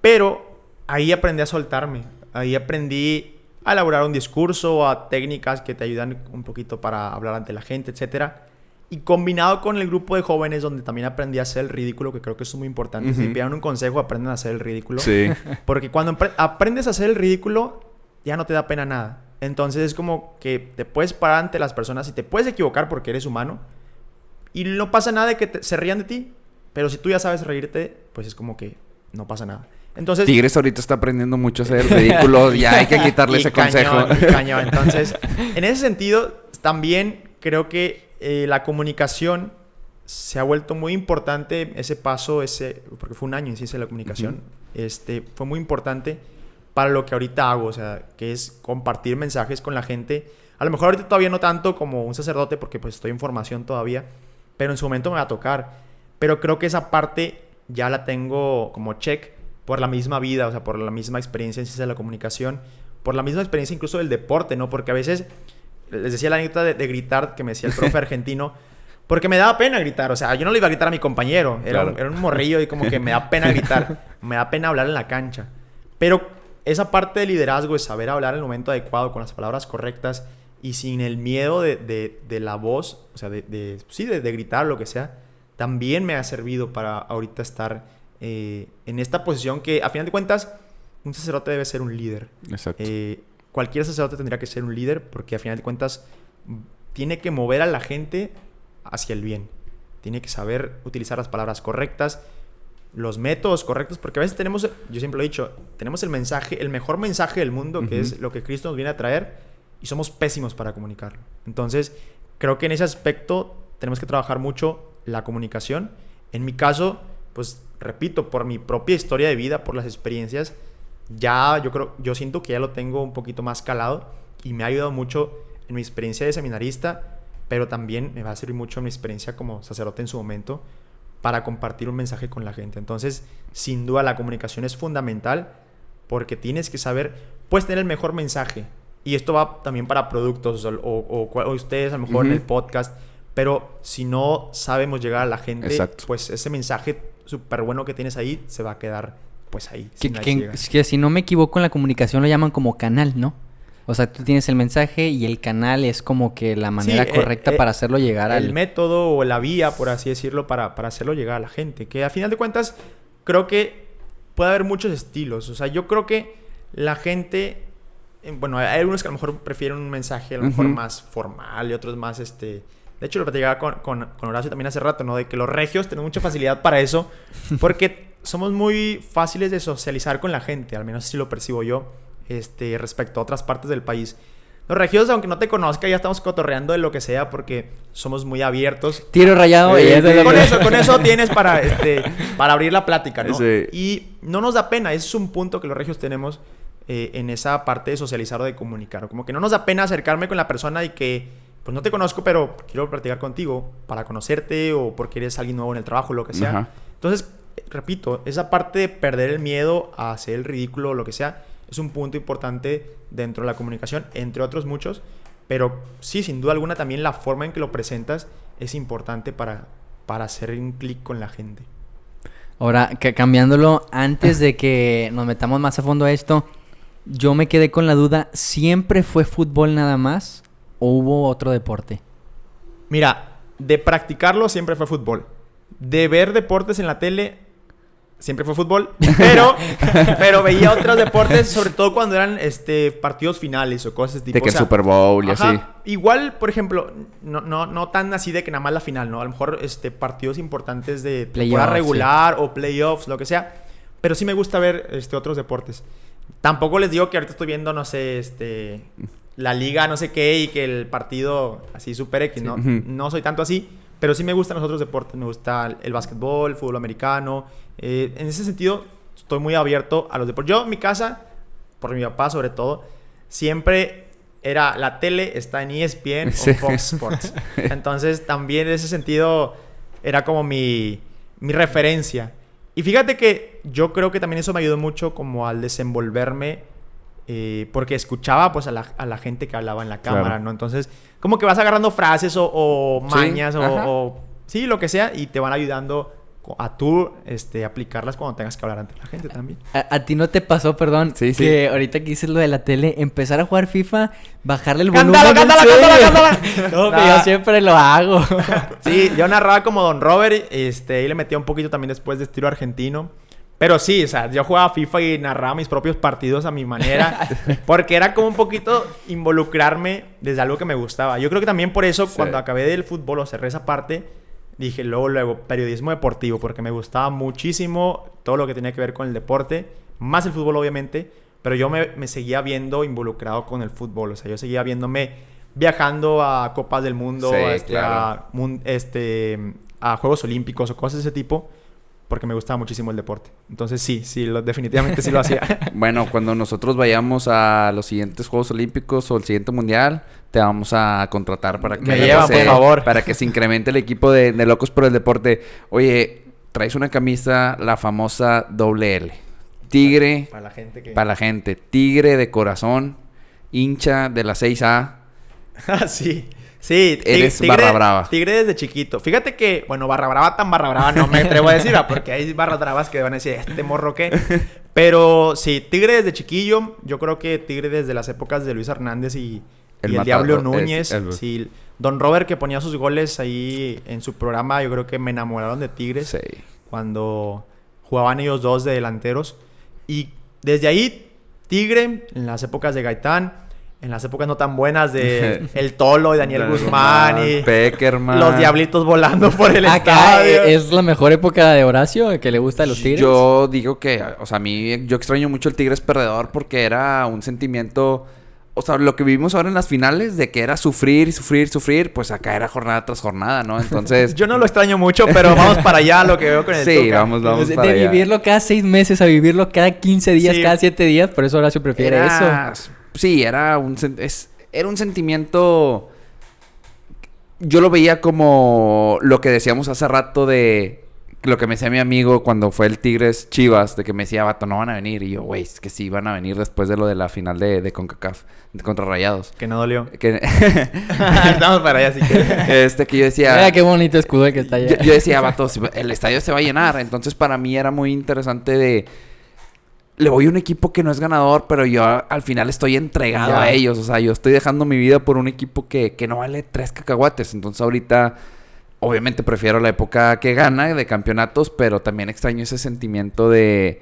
Pero ahí aprendí a soltarme, ahí aprendí a elaborar un discurso, a técnicas que te ayudan un poquito para hablar ante la gente, etcétera. Y combinado con el grupo de jóvenes, donde también aprendí a hacer el ridículo, que creo que eso es muy importante. Si te piden un consejo, aprenden a hacer el ridículo. Sí. Porque cuando aprendes a hacer el ridículo, ya no te da pena nada. Entonces es como que te puedes parar ante las personas y te puedes equivocar porque eres humano. Y no pasa nada de que se rían de ti. Pero si tú ya sabes reírte, pues es como que no pasa nada. Entonces, Tigres ahorita está aprendiendo mucho a hacer ridículos. Ya hay que quitarle ese consejo. Cañón. Entonces, en ese sentido, también creo que la comunicación se ha vuelto muy importante. Ese paso, porque fue un año en ciencia de la comunicación, fue muy importante para lo que ahorita hago. O sea, que es compartir mensajes con la gente. A lo mejor ahorita todavía no tanto como un sacerdote, porque pues estoy en formación todavía, pero en su momento me va a tocar. Pero creo que esa parte ya la tengo como check por la misma vida, o sea, por la misma experiencia en ciencia de la comunicación, por la misma experiencia incluso del deporte, ¿no? Porque a veces, les decía la anécdota de gritar, que me decía el profe argentino, porque me daba pena gritar, o sea, yo no le iba a gritar a mi compañero, era un morrillo y como que me da pena gritar, me da pena hablar en la cancha. Pero esa parte de liderazgo, es saber hablar en el momento adecuado, con las palabras correctas y sin el miedo de la voz, o sea, de gritar, lo que sea, también me ha servido para ahorita estar en esta posición que, a final de cuentas, un sacerdote debe ser un líder. Exacto. Cualquier sacerdote tendría que ser un líder porque, a final de cuentas, tiene que mover a la gente hacia el bien. Tiene que saber utilizar las palabras correctas, los métodos correctos, porque a veces tenemos, yo siempre lo he dicho, tenemos el mensaje, el mejor mensaje del mundo, que es lo que Cristo nos viene a traer, y somos pésimos para comunicarlo. Entonces, creo que en ese aspecto tenemos que trabajar mucho la comunicación. En mi caso, pues repito, por mi propia historia de vida, por las experiencias, yo siento que ya lo tengo un poquito más calado y me ha ayudado mucho en mi experiencia de seminarista, pero también me va a servir mucho en mi experiencia como sacerdote en su momento para compartir un mensaje con la gente. Entonces, sin duda, la comunicación es fundamental porque tienes que saber, puedes tener el mejor mensaje, y esto va también para productos o ustedes a lo mejor en el podcast, pero si no sabemos llegar a la gente, Exacto. pues ese mensaje súper bueno que tienes ahí se va a quedar pues ahí. Sin nadie llegar. Que si no me equivoco en la comunicación lo llaman como canal, ¿no? O sea, tú tienes el mensaje y el canal es como que la manera Sí, correcta para hacerlo llegar el al... método o la vía, por así decirlo, para hacerlo llegar a la gente. Que a final de cuentas, creo que puede haber muchos estilos. O sea, yo creo que la gente... Bueno, hay algunos que a lo mejor prefieren un mensaje a lo mejor más formal y otros más, De hecho, lo platicaba con Horacio también hace rato, ¿no? De que los regios tenemos mucha facilidad para eso. Porque somos muy fáciles de socializar con la gente. Al menos así lo percibo yo. Respecto a otras partes del país. Los regios, aunque no te conozca, ya estamos cotorreando de lo que sea porque somos muy abiertos. Tiro rayado. Con eso tienes para abrir la plática, ¿no? Sí. Y no nos da pena. Ese es un punto que los regios tenemos en esa parte de socializar o de comunicar. Como que no nos da pena acercarme con la persona y que, pues no te conozco, pero quiero platicar contigo para conocerte o porque eres alguien nuevo en el trabajo, lo que sea. Ajá. Entonces, repito, esa parte de perder el miedo a hacer el ridículo o lo que sea es un punto importante dentro de la comunicación, entre otros muchos. Pero sí, sin duda alguna, también la forma en que lo presentas es importante para hacer un clic con la gente. Ahora, cambiándolo, antes de que nos metamos más a fondo a esto, yo me quedé con la duda, ¿siempre fue fútbol nada más o hubo otro deporte? Mira, de practicarlo siempre fue fútbol. De ver deportes en la tele siempre fue fútbol, pero veía otros deportes, sobre todo cuando eran partidos finales o cosas tipo. De que el Super Bowl y así. Igual, por ejemplo, no tan así de que nada más la final, ¿no? A lo mejor partidos importantes de temporada regular o playoffs, lo que sea. Pero sí me gusta ver otros deportes. Tampoco les digo que ahorita estoy viendo, no sé, la liga, no sé qué, y que el partido así super X, ¿no? No soy tanto así. Pero sí me gustan los otros deportes. Me gusta el básquetbol, el fútbol americano. En ese sentido, estoy muy abierto a los deportes. Yo, en mi casa, por mi papá sobre todo, siempre era la tele, está en ESPN o Fox Sports. Entonces, también en ese sentido, era como mi referencia. Y fíjate que yo creo que también eso me ayudó mucho como al desenvolverme, porque escuchaba pues a la gente que hablaba en la cámara, claro, ¿no? Entonces, como que vas agarrando frases o mañas o sí, lo que sea, y te van ayudando a tú aplicarlas cuando tengas que hablar ante la gente también. ¿A ti no te pasó, perdón, que ahorita que dices lo de la tele, empezar a jugar FIFA, bajarle el volumen? ¡Cántala! No, yo siempre lo hago. Sí, yo narraba como Don Robert, y le metía un poquito también después de estilo argentino. Pero sí, o sea, yo jugaba FIFA y narraba mis propios partidos a mi manera. Porque era como un poquito involucrarme desde algo que me gustaba. Yo creo que también por eso, cuando acabé del fútbol o cerré esa parte, dije luego, periodismo deportivo. Porque me gustaba muchísimo todo lo que tenía que ver con el deporte. Más el fútbol, obviamente. Pero yo me seguía viendo involucrado con el fútbol. O sea, yo seguía viéndome viajando a Copas del Mundo, claro, a Juegos Olímpicos o cosas de ese tipo. Porque me gustaba muchísimo el deporte. Entonces definitivamente sí lo hacía. Bueno, cuando nosotros vayamos a los siguientes Juegos Olímpicos o el siguiente Mundial, te vamos a contratar para que... Me llevan, por favor. Para que se incremente el equipo de Locos por el Deporte. Oye, traes una camisa, la famosa $L. Tigre. Para la gente que... Para la gente. Tigre de corazón. Hincha de la 6A. Sí. Sí, eres barra brava. Tigre desde chiquito. Fíjate que, bueno, barra brava no me atrevo a decir, porque hay barras bravas que van a decir, morro qué. Pero sí, Tigre desde chiquillo. Yo creo que Tigre desde las épocas de Luis Hernández y el Diablo Núñez. Sí, Don Robert, que ponía sus goles ahí en su programa, yo creo que me enamoraron de Tigres. Sí. Cuando jugaban ellos dos de delanteros. Y desde ahí, Tigre, en las épocas de Gaitán. En las épocas no tan buenas de El Tolo y Daniel Guzmán y Peckerman. Los Diablitos volando por el estadio. ¿Es la mejor época de Horacio que le gusta a los Tigres? Yo digo que, o sea, yo extraño mucho el Tigres perdedor porque era un sentimiento, o sea, lo que vivimos ahora en las finales de que era sufrir, pues acá era jornada tras jornada, ¿no? Entonces... Yo no lo extraño mucho, pero vamos para allá lo que veo con el Sí, Tuca. vamos para allá. De vivirlo cada 6 meses a vivirlo cada 15 días, cada 7 días, por eso Horacio prefiere eso. Sí, era un sentimiento... Yo lo veía como lo que decíamos hace rato de... Lo que me decía mi amigo cuando fue el Tigres Chivas, de que me decía, vato, no van a venir. Y yo, güey, es que sí van a venir después de lo de la final de CONCACAF contra Rayados. Que no dolió. Que... Estamos para allá, así que... que yo decía... Mira qué bonito escudo que está allá. Yo decía, vato, el estadio se va a llenar. Entonces, para mí era muy interesante de... le voy a un equipo que no es ganador, pero yo al final estoy entregado Ya. a ellos. O sea, yo estoy dejando mi vida por un equipo que no vale 3 cacahuates. Entonces ahorita, obviamente prefiero la época que gana de campeonatos, pero también extraño ese sentimiento de...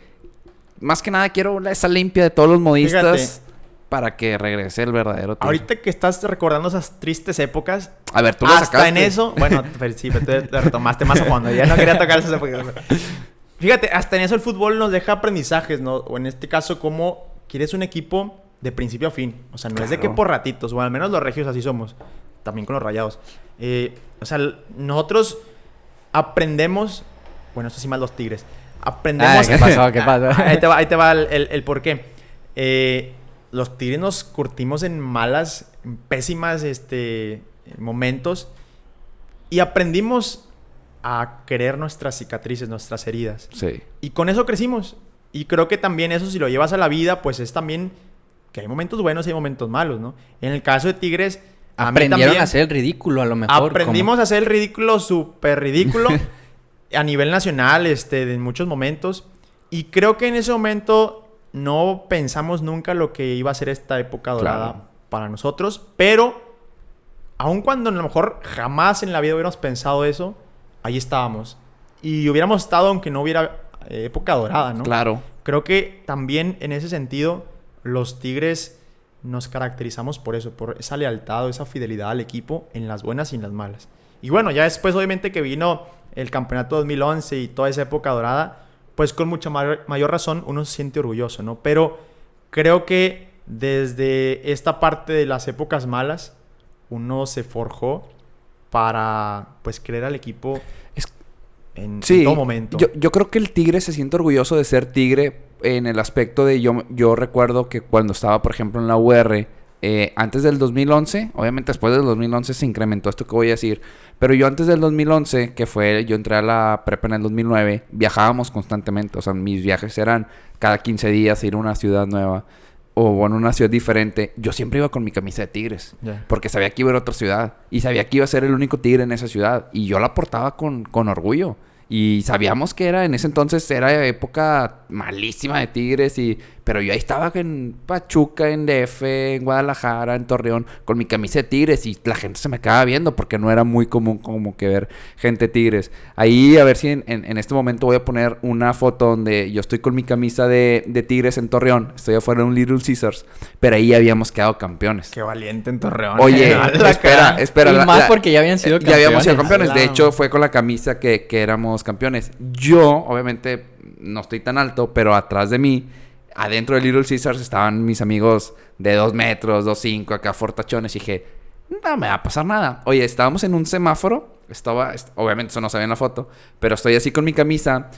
Más que nada quiero esa limpia de todos los modistas Fíjate. para que regrese el verdadero Tigre. Ahorita que estás recordando esas tristes épocas, A ver, tú lo hasta sacaste. en eso, bueno, pero sí, pero tú te retomaste más a fondo. Ya no quería tocar esas épocas. Fíjate, hasta en eso el fútbol nos deja aprendizajes, ¿no? O en este caso, cómo quieres un equipo de principio a fin. O sea, no es de que Claro. por ratitos, o al menos los regios así somos. También con los rayados. O sea, nosotros aprendemos... Bueno, esto sí más los Tigres. Aprendemos... ¿Qué pasó? ¿Qué pasó? Ahí te va el por qué. Los Tigres nos curtimos en malas, en pésimas momentos. Y aprendimos a querer nuestras cicatrices, nuestras heridas. Sí. Y con eso crecimos. Y creo que también eso, si lo llevas a la vida, pues es también que hay momentos buenos y hay momentos malos, ¿no? En el caso de Tigres, a mí Aprendieron también a hacer el ridículo, a lo mejor. aprendimos a hacer el ridículo, súper ridículo, a nivel nacional, en muchos momentos. Y creo que en ese momento no pensamos nunca lo que iba a ser esta época dorada Claro. para nosotros. Pero, aun cuando a lo mejor jamás en la vida hubiéramos pensado eso, ahí estábamos. Y hubiéramos estado aunque no hubiera época dorada, ¿no? Claro. Creo que también en ese sentido los Tigres nos caracterizamos por eso, por esa lealtad o esa fidelidad al equipo en las buenas y en las malas. Y bueno, ya después obviamente que vino el campeonato 2011 y toda esa época dorada, pues con mucha mayor razón uno se siente orgulloso, ¿no? Pero creo que desde esta parte de las épocas malas uno se forjó para pues creer al equipo Es- en Sí, todo momento. yo creo que el Tigre se siente orgulloso de ser Tigre en el aspecto de yo recuerdo que cuando estaba, por ejemplo, en la UR, antes del 2011, obviamente después del 2011 se incrementó esto que voy a decir, pero yo antes del 2011, yo entré a la prepa en el 2009, viajábamos constantemente, o sea, mis viajes eran cada 15 días ir a una ciudad nueva o bueno, una ciudad diferente. Yo siempre iba con mi camisa de Tigres. Ya. Porque sabía que iba a ir a otra ciudad. Y sabía que iba a ser el único Tigre en esa ciudad. Y yo la portaba con orgullo. Y sabíamos que en ese entonces era época malísima de Tigres. Pero yo ahí estaba en Pachuca, en DF, en Guadalajara, en Torreón, con mi camisa de Tigres. Y la gente se me acaba viendo porque no era muy común como que ver gente Tigres. Ahí a ver si en este momento voy a poner una foto donde yo estoy con mi camisa de Tigres en Torreón. Estoy afuera de un Little Caesars. Pero ahí habíamos quedado campeones. Qué valiente en Torreón. Oye, La espera. Y más porque ya habían sido Ya habíamos sido campeones. Ala. De hecho, fue con la camisa que éramos campeones. Yo, obviamente, no estoy tan alto, pero atrás de mí, adentro de Little Caesars, estaban mis amigos de 2 metros, 2'5", acá fortachones. Y dije, no me va a pasar nada. Oye, estábamos en un semáforo. Obviamente, eso no se ve en la foto. Pero estoy así con mi camisa.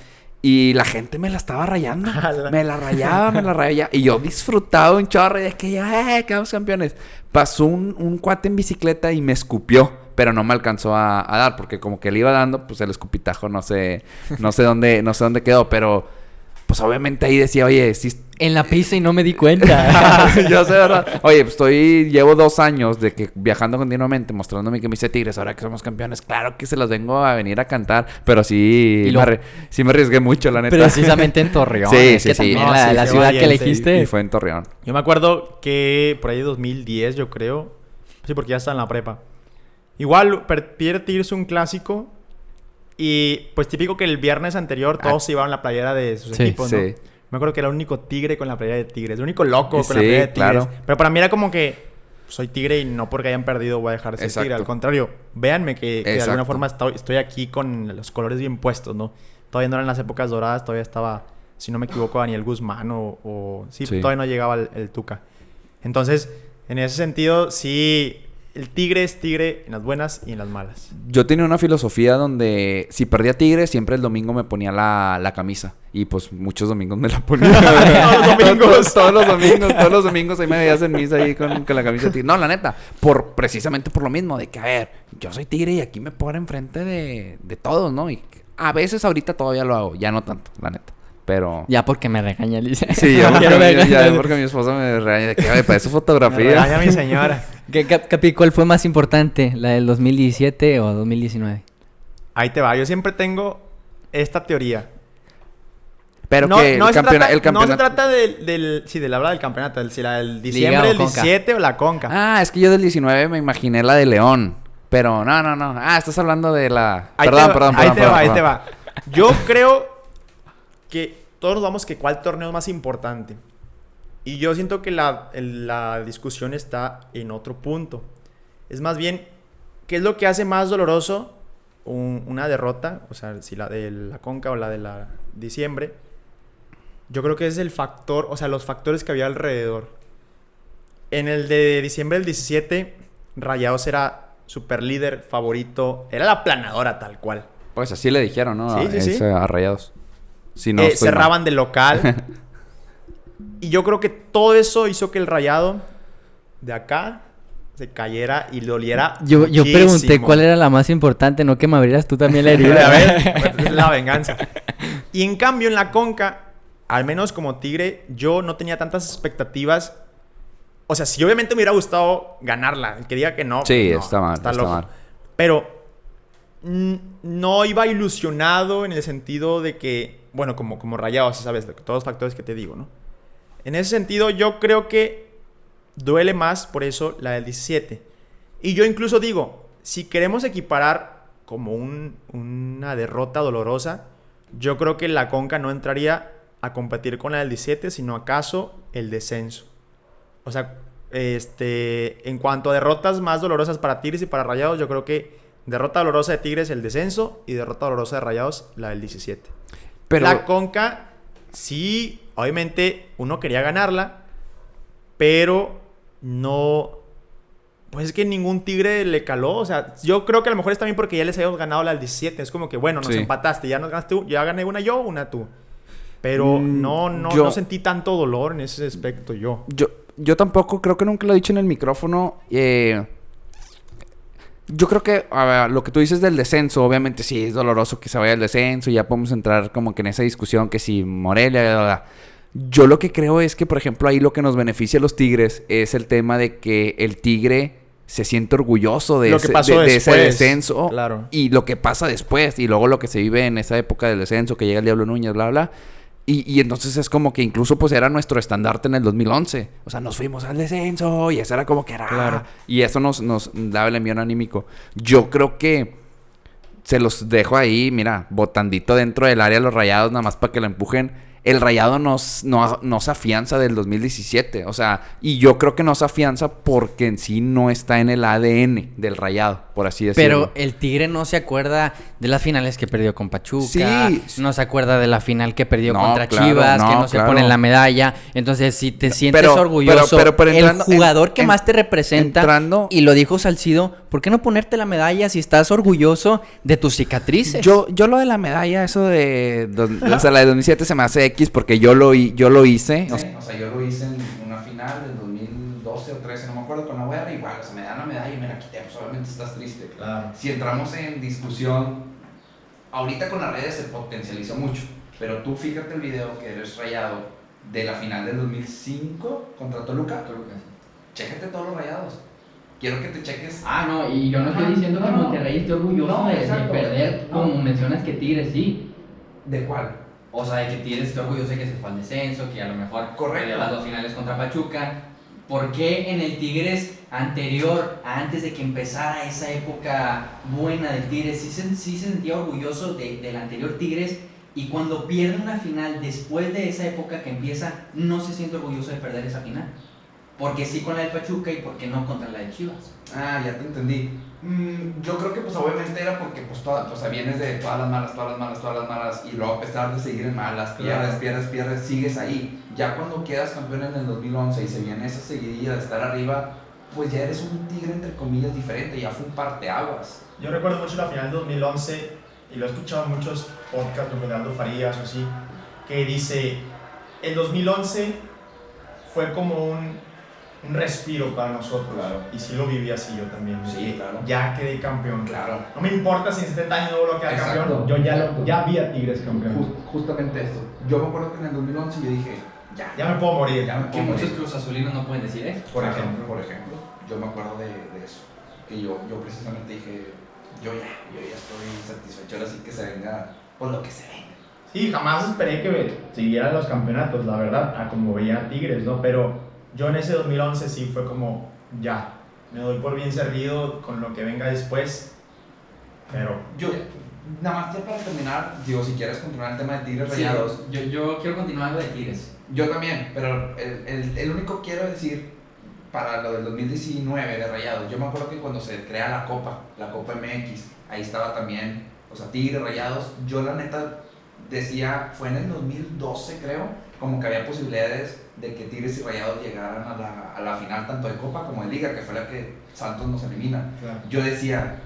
Y la gente me la estaba rayando. Ala. Me la rayaba. Y yo disfrutaba un chorro. Y de que ya, quedamos campeones. Pasó un cuate en bicicleta y me escupió. Pero no me alcanzó a dar. Porque como que le iba dando, pues el escupitajo no sé dónde quedó. Pero, pues obviamente ahí decía, oye, sí. En la pista y no me di cuenta. Yo sé, ¿verdad? Oye, pues llevo 2 años de que viajando continuamente, mostrando mi camisa de Tigres, ahora que somos campeones, claro que se los vengo a venir a cantar, pero sí, sí me arriesgué mucho, la neta. Precisamente en Torreón. Sí, Es sí, que sí. también No, la, sí, la qué ciudad que valiente. elegiste. Y fue en Torreón. Yo me acuerdo que por ahí de 2010, yo creo. Sí, porque ya estaba en la prepa. Igual, pierde Tigres un clásico. Y pues típico que el viernes anterior todos se iban la playera de sus Sí, equipos, ¿no? sí. Me acuerdo que era el único Tigre con la playera de Tigres. El único loco con Sí, la playera de Tigres. claro. Pero para mí era como que soy Tigre y no porque hayan perdido voy a dejar de ser Exacto. Tigre. Al contrario, véanme que de Exacto. alguna forma estoy aquí con los colores bien puestos, ¿no? Todavía no eran las épocas doradas. Todavía estaba, si no me equivoco, Daniel Guzmán sí, Sí. todavía no llegaba el Tuca. Entonces, en ese sentido, sí, el Tigre es Tigre en las buenas y en las malas. Yo tenía una filosofía donde si perdía Tigres, siempre el domingo me ponía la camisa. Y pues muchos domingos me la ponía. Todos los domingos. Todos los domingos ahí me veías en misa ahí con la camisa de Tigre. No, la neta, precisamente por lo mismo, de que a ver, yo soy Tigre y aquí me pongo enfrente de todos, ¿no? Y a veces ahorita todavía lo hago, ya no tanto, la neta. Pero... Ya porque me regaña, dice. Sí, ya Quiero ver. porque mi esposa me regaña de que, ay, para eso Me fotografía. regaña mi señora. Capi, ¿cuál fue más importante? ¿La del 2017 o 2019? Ahí te va. Yo siempre tengo esta teoría. Pero no, que el no, se trata, el campeonato... no se trata sí, de la habla del campeonato, si la del Liga diciembre o del Conca. 17 o la Conca. Ah, es que yo del 19 me imaginé la de León. Pero no. Ah, estás hablando de la... Ahí Perdón. Ahí te va. Yo creo que todos nos vamos que cuál torneo es más importante. Y yo siento que la discusión está en otro punto. Es más bien, ¿qué es lo que hace más doloroso una derrota? O sea, si la de la Conca o la de la diciembre. Yo creo que es el factor, o sea, los factores que había alrededor. En el de diciembre del 17, Rayados era super líder, favorito. Era la aplanadora tal cual. Pues así le dijeron, ¿no? Sí. A Rayados. Si no estoy cerraban mal. de local. Y yo creo que todo eso hizo que el Rayado de acá se cayera y le doliera Yo pregunté muchísimo. cuál era la más importante, no que me abrieras tú también la A herida. ver, pues, es la venganza. Y en cambio en la Conca, al menos como Tigre, yo no tenía tantas expectativas. O sea, si obviamente me hubiera gustado ganarla, el que diga que no, Sí, pues no, está mal, está loco. mal. Pero no iba ilusionado en el sentido de que, bueno, como Rayados, ¿sabes? Todos los factores que te digo, ¿no? En ese sentido, yo creo que duele más por eso la del 17. Y yo incluso digo, si queremos equiparar como una derrota dolorosa, yo creo que la Conca no entraría a competir con la del 17, sino acaso el descenso. O sea, en cuanto a derrotas más dolorosas para Tigres y para Rayados, yo creo que derrota dolorosa de Tigres el descenso y derrota dolorosa de Rayados la del 17. Pero... La Conca, sí, obviamente uno quería ganarla, pero no... Pues es que ningún Tigre le caló. O sea, yo creo que a lo mejor es también porque ya les habíamos ganado la del 17. Es como que, bueno, nos Sí. empataste, ya nos ganaste tú, ya gané una yo, una tú. Pero no sentí tanto dolor en ese aspecto yo. Yo tampoco, creo que nunca lo he dicho en el micrófono. Yo creo que a ver, lo que tú dices del descenso, obviamente sí es doloroso que se vaya el descenso. Ya podemos entrar como que en esa discusión que si Morelia, bla, bla, bla. Yo lo que creo es que, por ejemplo, ahí lo que nos beneficia a los Tigres es el tema de que el Tigre se siente orgulloso de, Lo que pasó de ese después, descenso. claro. Y lo que pasa después. Y luego lo que se vive en esa época del descenso, que llega el Diablo Núñez, bla, bla. Y entonces es como que incluso pues era nuestro estandarte en el 2011. O sea, nos fuimos al descenso y eso era como que era... Claro. Y eso nos daba el envío anímico. Yo creo que se los dejo ahí, mira, botandito dentro del área de los Rayados, nada más para que lo empujen. El Rayado no se afianza del 2017. O sea, y yo creo que no se afianza porque en sí no está en el ADN del Rayado, por así decirlo. Pero el Tigre no se acuerda de las finales que perdió con Pachuca. Sí. No se acuerda de la final que perdió No, contra claro, Chivas, que no, no se claro. pone en la medalla. Entonces, si te sientes Pero orgulloso, entrando- el jugador que más te representa, entrando- y lo dijo Salcido, ¿por qué no ponerte la medalla si estás orgulloso de tus cicatrices? Yo lo de la medalla, eso o sea, la de 2007 se me hace X porque yo lo hice. O sea, yo lo hice en una final del 2012 o 13, no me acuerdo, con la UR. Igual, o sea, me dan la medalla y me la quité. Pues obviamente estás triste. Claro. Si entramos en discusión, ahorita con las redes se potencializó mucho. Pero tú fíjate el video que eres Rayado de la final del 2005 contra Toluca. Chécate todos los Rayados. Quiero que te cheques. Ah, no, y yo no estoy diciendo que Monterrey esté orgulloso No, de exacto. perder, como mencionas que Tigres sí. ¿De cuál? O sea, de que Tigres esté orgulloso de que se fue al descenso, que a lo mejor Correcto. perdió las dos finales contra Pachuca. ¿Por qué en el Tigres anterior, antes de que empezara esa época buena del Tigres, sí se sentía orgulloso del anterior Tigres? Y cuando pierde una final después de esa época que empieza, no se siente orgulloso de perder esa final. Porque sí con la de Pachuca y por qué no contra la de Chivas. Ah, ya te entendí. Yo creo que pues obviamente era porque pues vienes de todas las malas y luego a pesar de seguir en malas, pierdes, sigues ahí. Ya cuando quedas campeón en el 2011 y se viene esa seguidilla de estar arriba, pues ya eres un Tigre entre comillas diferente, ya fue un parteaguas. Yo recuerdo mucho la final de 2011 y lo he escuchado en muchos podcasts con Fernando Farías o así, que dice, el 2011 fue como un respiro para nosotros. Claro. Y sí lo viví así yo también. Sí, Que claro. Ya quedé campeón. Claro. No me importa si en 70 años no vuelvo a quedar Exacto. campeón. Yo ya vi a Tigres campeón. Justamente esto. Yo me acuerdo que en el 2011 yo dije, Ya me puedo morir. ya me Que puedo muchos morir. Cruz Azulinos no pueden decir eso. Por ejemplo. Yo me acuerdo de eso. Que yo precisamente dije, yo ya estoy satisfecho, ahora sí que se venga por lo que se venga. Sí, jamás esperé que siguieran los campeonatos, la verdad, a como veía Tigres, ¿no? Pero yo en ese 2011 sí fue como, ya, me doy por bien servido con lo que venga después, pero... Yo, nada más ya para terminar, digo, si quieres continuar el tema de Tigres Sí, Rayados. yo quiero continuar lo de Tigres. Yo también, pero el único quiero decir, para lo del 2019 de Rayados, yo me acuerdo que cuando se crea la Copa MX, ahí estaba también, o sea, Tigres Rayados, yo la neta decía, fue en el 2012 creo, como que había posibilidades de que Tigres y Rayados llegaran a la final tanto de Copa como de Liga, que fue la que Santos nos elimina. Claro. Yo decía,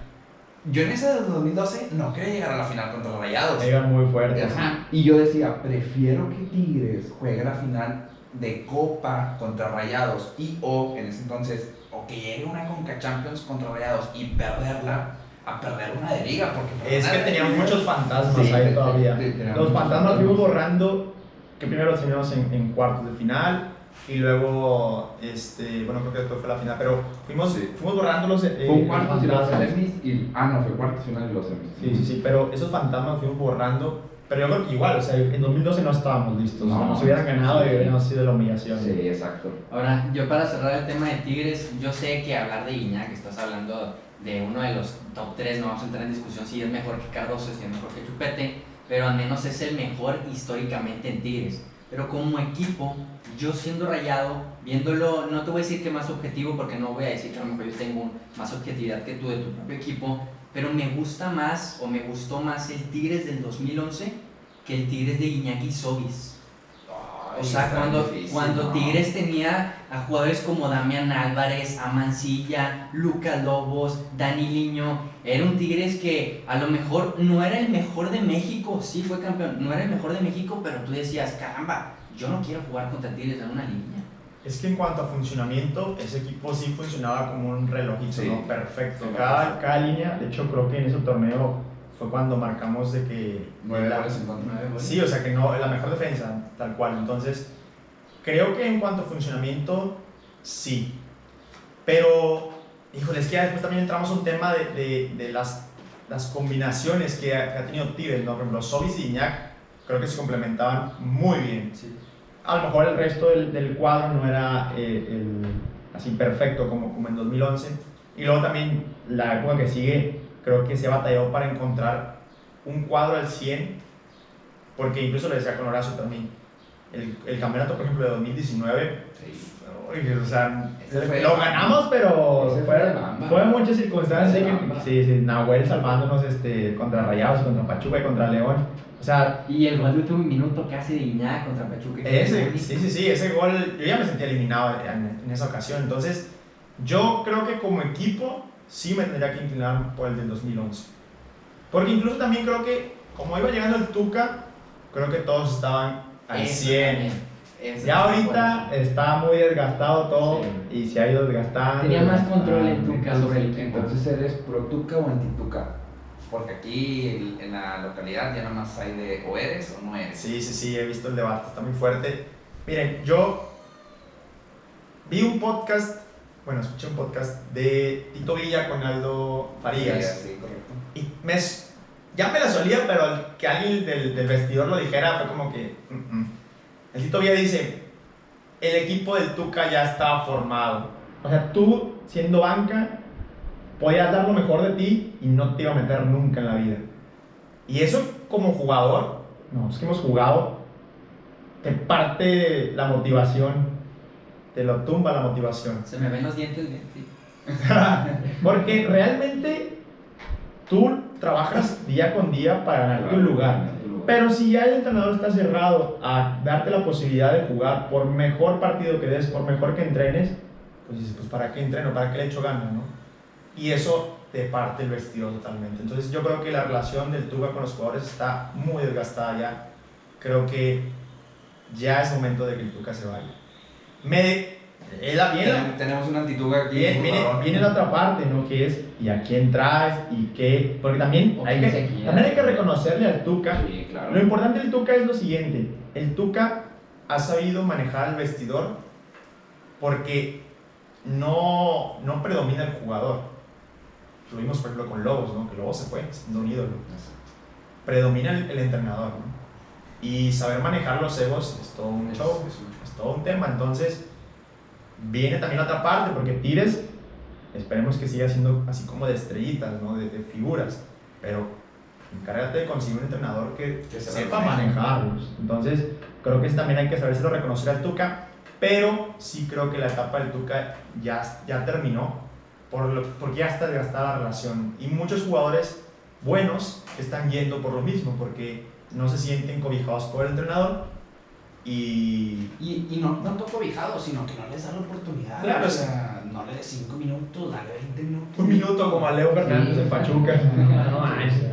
yo en ese de 2012 no quería llegar a la final contra Rayados. Iban muy fuertes. Ajá. Y yo decía, prefiero que Tigres juegue la final de Copa contra Rayados o en ese entonces, o que llegue una Conca Champions contra Rayados y perderla, a perder una de Liga. Porque Es que teníamos muchos fantasmas Sí, ahí todavía. teníamos Los muchos fantasmas fuimos borrando, que primero los teníamos en cuartos de final, y luego, bueno, creo que después fue la final, pero fuimos borrándolos. fue un cuarto y los fantasmas. semis no, fue cuartos final y los semis. Sí, pero esos fantasmas fuimos borrando. Pero yo creo que igual, o sea, en 2012 no estábamos listos. No. O sea, nos hubieran ganado y hubiéramos sido la humillación. Sí, exacto. Ahora, yo para cerrar el tema de Tigres, yo sé que hablar de Guiñac, estás hablando de uno de los top 3, no vamos a entrar en discusión si es mejor que Cardoso, si es mejor que Chupete, pero al menos es el mejor históricamente en Tigres. Pero como equipo, yo siendo Rayado, viéndolo, no te voy a decir que más objetivo, porque no voy a decir que a lo mejor yo tengo más objetividad que tú de tu propio equipo, pero me gusta más, o me gustó más el Tigres del 2011 que el Tigres de Iñaki Sobis. O sea, cuando Tigres tenía a jugadores como Damián Álvarez, a Mancilla, Lucas Lobos, Dani Liño, era un Tigres que a lo mejor no era el mejor de México, sí fue campeón, no era el mejor de México, pero tú decías, caramba, yo no quiero jugar contra Tigres en una línea. Es que en cuanto a funcionamiento, ese equipo sí funcionaba como un relojito, Sí. ¿no? Perfecto. Sí, Cada línea, de hecho creo que en ese torneo fue cuando marcamos de que... 9 goles en contra. Sí, o sea que no, la mejor defensa, tal cual. Entonces, creo que en cuanto a funcionamiento, sí. Pero, híjole, es que ya después también entramos a un tema de las combinaciones que ha tenido Tigres, ¿no? Por ejemplo, Sobis y Iñak creo que se complementaban muy bien. Sí. A lo mejor el resto del cuadro no era así perfecto como en 2011. Y luego también la época que sigue, creo que se batalló para encontrar un cuadro al 100, porque incluso lo decía con Horacio también. El campeonato, por ejemplo, de 2019, oye, o sea, lo ganamos, pero fue muchas circunstancias. Sí, Nahuel salvándonos contra Rayados, contra Pachuca y contra León. O sea, Y el gol de último minuto casi de Iñak contra Pachuca. ese gol, yo ya me sentía eliminado en esa ocasión. Entonces, yo creo que como equipo sí me tendría que inclinar por el del 2011. Porque incluso también creo que, como iba llegando el Tuca, creo que todos estaban al 100. Ya ahorita está muy desgastado todo y se ha ido desgastando. Tenía más control en Tuca sobre el equipo. Entonces, ¿eres pro Tuca o anti Tuca? Porque aquí en la localidad ya nada más hay de o eres o no eres. Sí, he visto el debate, está muy fuerte. Miren, yo vi un podcast, escuché un podcast de Tito Villa con Aldo Farías. Sí, correcto. Y ya me la solía, pero que alguien del vestidor lo dijera fue como que... El Tito Villa dice, el equipo del Tuca ya estaba formado. O sea, tú, siendo banca, podías dar lo mejor de ti y no te iba a meter nunca en la vida. Y eso como jugador, es que hemos jugado, te parte la motivación, te lo tumba la motivación. Se me ven los dientes bien, sí. Porque realmente tú trabajas día con día para ganarte un lugar. Pero si ya el entrenador está cerrado a darte la posibilidad de jugar, por mejor partido que des, por mejor que entrenes, pues dices, pues ¿para qué entreno? ¿Para qué le echo ganas, no? Y eso te parte el vestidor totalmente. Entonces yo creo que la relación del Tuca con los jugadores está muy desgastada ya. Creo que ya es momento de que el Tuca se vaya. Tenemos una actitud aquí. Viene la otra parte, ¿no? Que es, ¿y a quién traes? ¿Y qué? Porque también hay que reconocerle al Tuca. Sí, claro. Lo importante del Tuca es lo siguiente. El Tuca ha sabido manejar el vestidor porque no predomina el jugador. Lo vimos, por ejemplo, con Lobos, ¿no? Que Lobos se fue siendo un ídolo. Predomina el entrenador, ¿no? Y saber manejar los egos es todo un show, es todo un tema. Entonces, viene también la otra parte, porque Tigres, esperemos que siga siendo así como de estrellitas, ¿no? De figuras. Pero encárgate de conseguir un entrenador que sepa manejarlos. Entonces, creo que también hay que sabérselo reconocer al Tuca. Pero sí creo que la etapa del Tuca ya terminó, porque ya está desgastada la relación. Y muchos jugadores buenos están yendo por lo mismo, porque no se sienten cobijados por el entrenador. Y no tanto cobijados, sino que no les da la oportunidad. Claro, o sea, no le des 5 minutos, dale 20 minutos. un minuto como a Leo Fernández de Pachuca. No manches.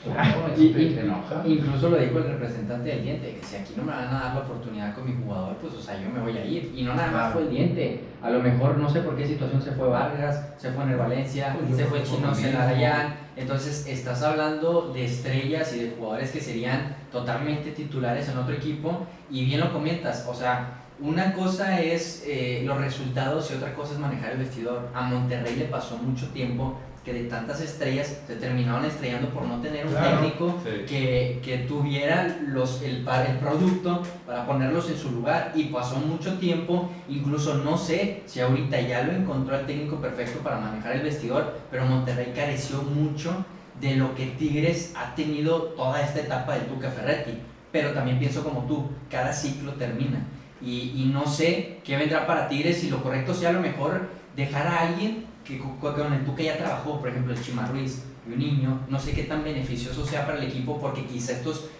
Claro, Y- te enoja. Incluso lo dijo el representante del Diente, que si aquí no me van a dar la oportunidad con mi jugador, pues o sea, yo me voy a ir. Y no nada más Claro. fue el Diente. A lo mejor no sé por qué situación se fue Vargas, se fue en el Valencia, Pues yo se creo fue que por Chino lo mismo. Celarayán. Entonces estás hablando de estrellas y de jugadores que serían totalmente titulares en otro equipo. Y bien lo comentas, o sea, una cosa es los resultados y otra cosa es manejar el vestidor. A Monterrey le pasó mucho tiempo que de tantas estrellas se terminaron estrellando por no tener un Claro. técnico que tuviera el producto para ponerlos en su lugar, y pasó mucho tiempo. Incluso no sé si ahorita ya lo encontró el técnico perfecto para manejar el vestidor, pero Monterrey careció mucho de lo que Tigres ha tenido toda esta etapa del Tuca Ferretti. Pero también pienso como tú, cada ciclo termina, y no sé qué vendrá para Tigres, si lo correcto sea a lo mejor dejar a alguien que con el Tuca ya trabajó, por ejemplo el Chima Ruiz y un niño. No sé qué tan beneficioso sea para el equipo, porque quizá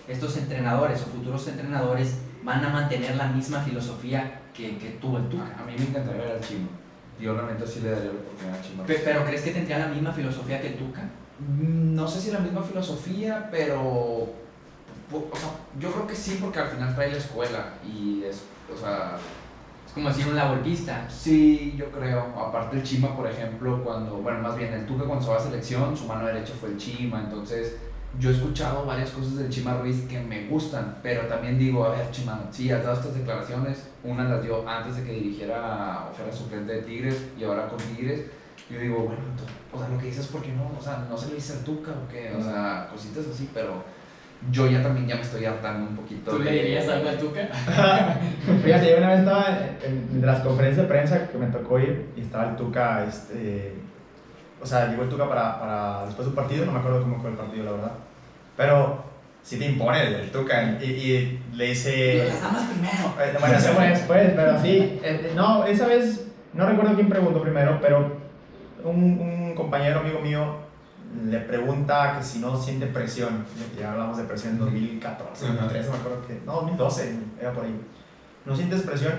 estos entrenadores o futuros entrenadores van a mantener la misma filosofía que tuvo el Tuca. A mí me encantaría ver al Chima. Yo realmente sí le daría la oportunidad al Chima. Pero ¿crees que tendría la misma filosofía que el Tuca? No sé si la misma filosofía, pero o sea, yo creo que sí, porque al final trae la escuela y es, o sea, Es como decir un laborista. sí, yo creo. Aparte el Chima, por ejemplo, más bien el Tuca cuando se va a selección, su mano derecha fue el Chima. Entonces, yo he escuchado varias cosas del Chima Ruiz que me gustan, pero también digo, a ver, Chima, sí, has dado estas declaraciones, una las dio antes de que dirigiera o fuera suplente de Tigres y ahora con Tigres. Yo digo, bueno, entonces, o sea, lo que dices, ¿por qué no? O sea, no se lo dice al Tuca o qué, o sea, cositas así, pero yo ya también ya me estoy hartando un poquito. ¿Tú le dirías algo al Tuca? Fíjate, yo una vez estaba en las conferencias de prensa que me tocó ir y estaba el Tuca, o sea, llegó el Tuca para después de un partido, no me acuerdo cómo fue el partido, la verdad. Pero sí te impone el Tuca y le dice... Las damas primero. Bueno, eso fue después, pero sí. No, esa vez, no recuerdo quién preguntó primero, pero un compañero amigo mío le pregunta que si no siente presión. Ya hablamos de presión en 2014, 2013, me acuerdo que... No, 2012, era por ahí. ¿No sientes presión?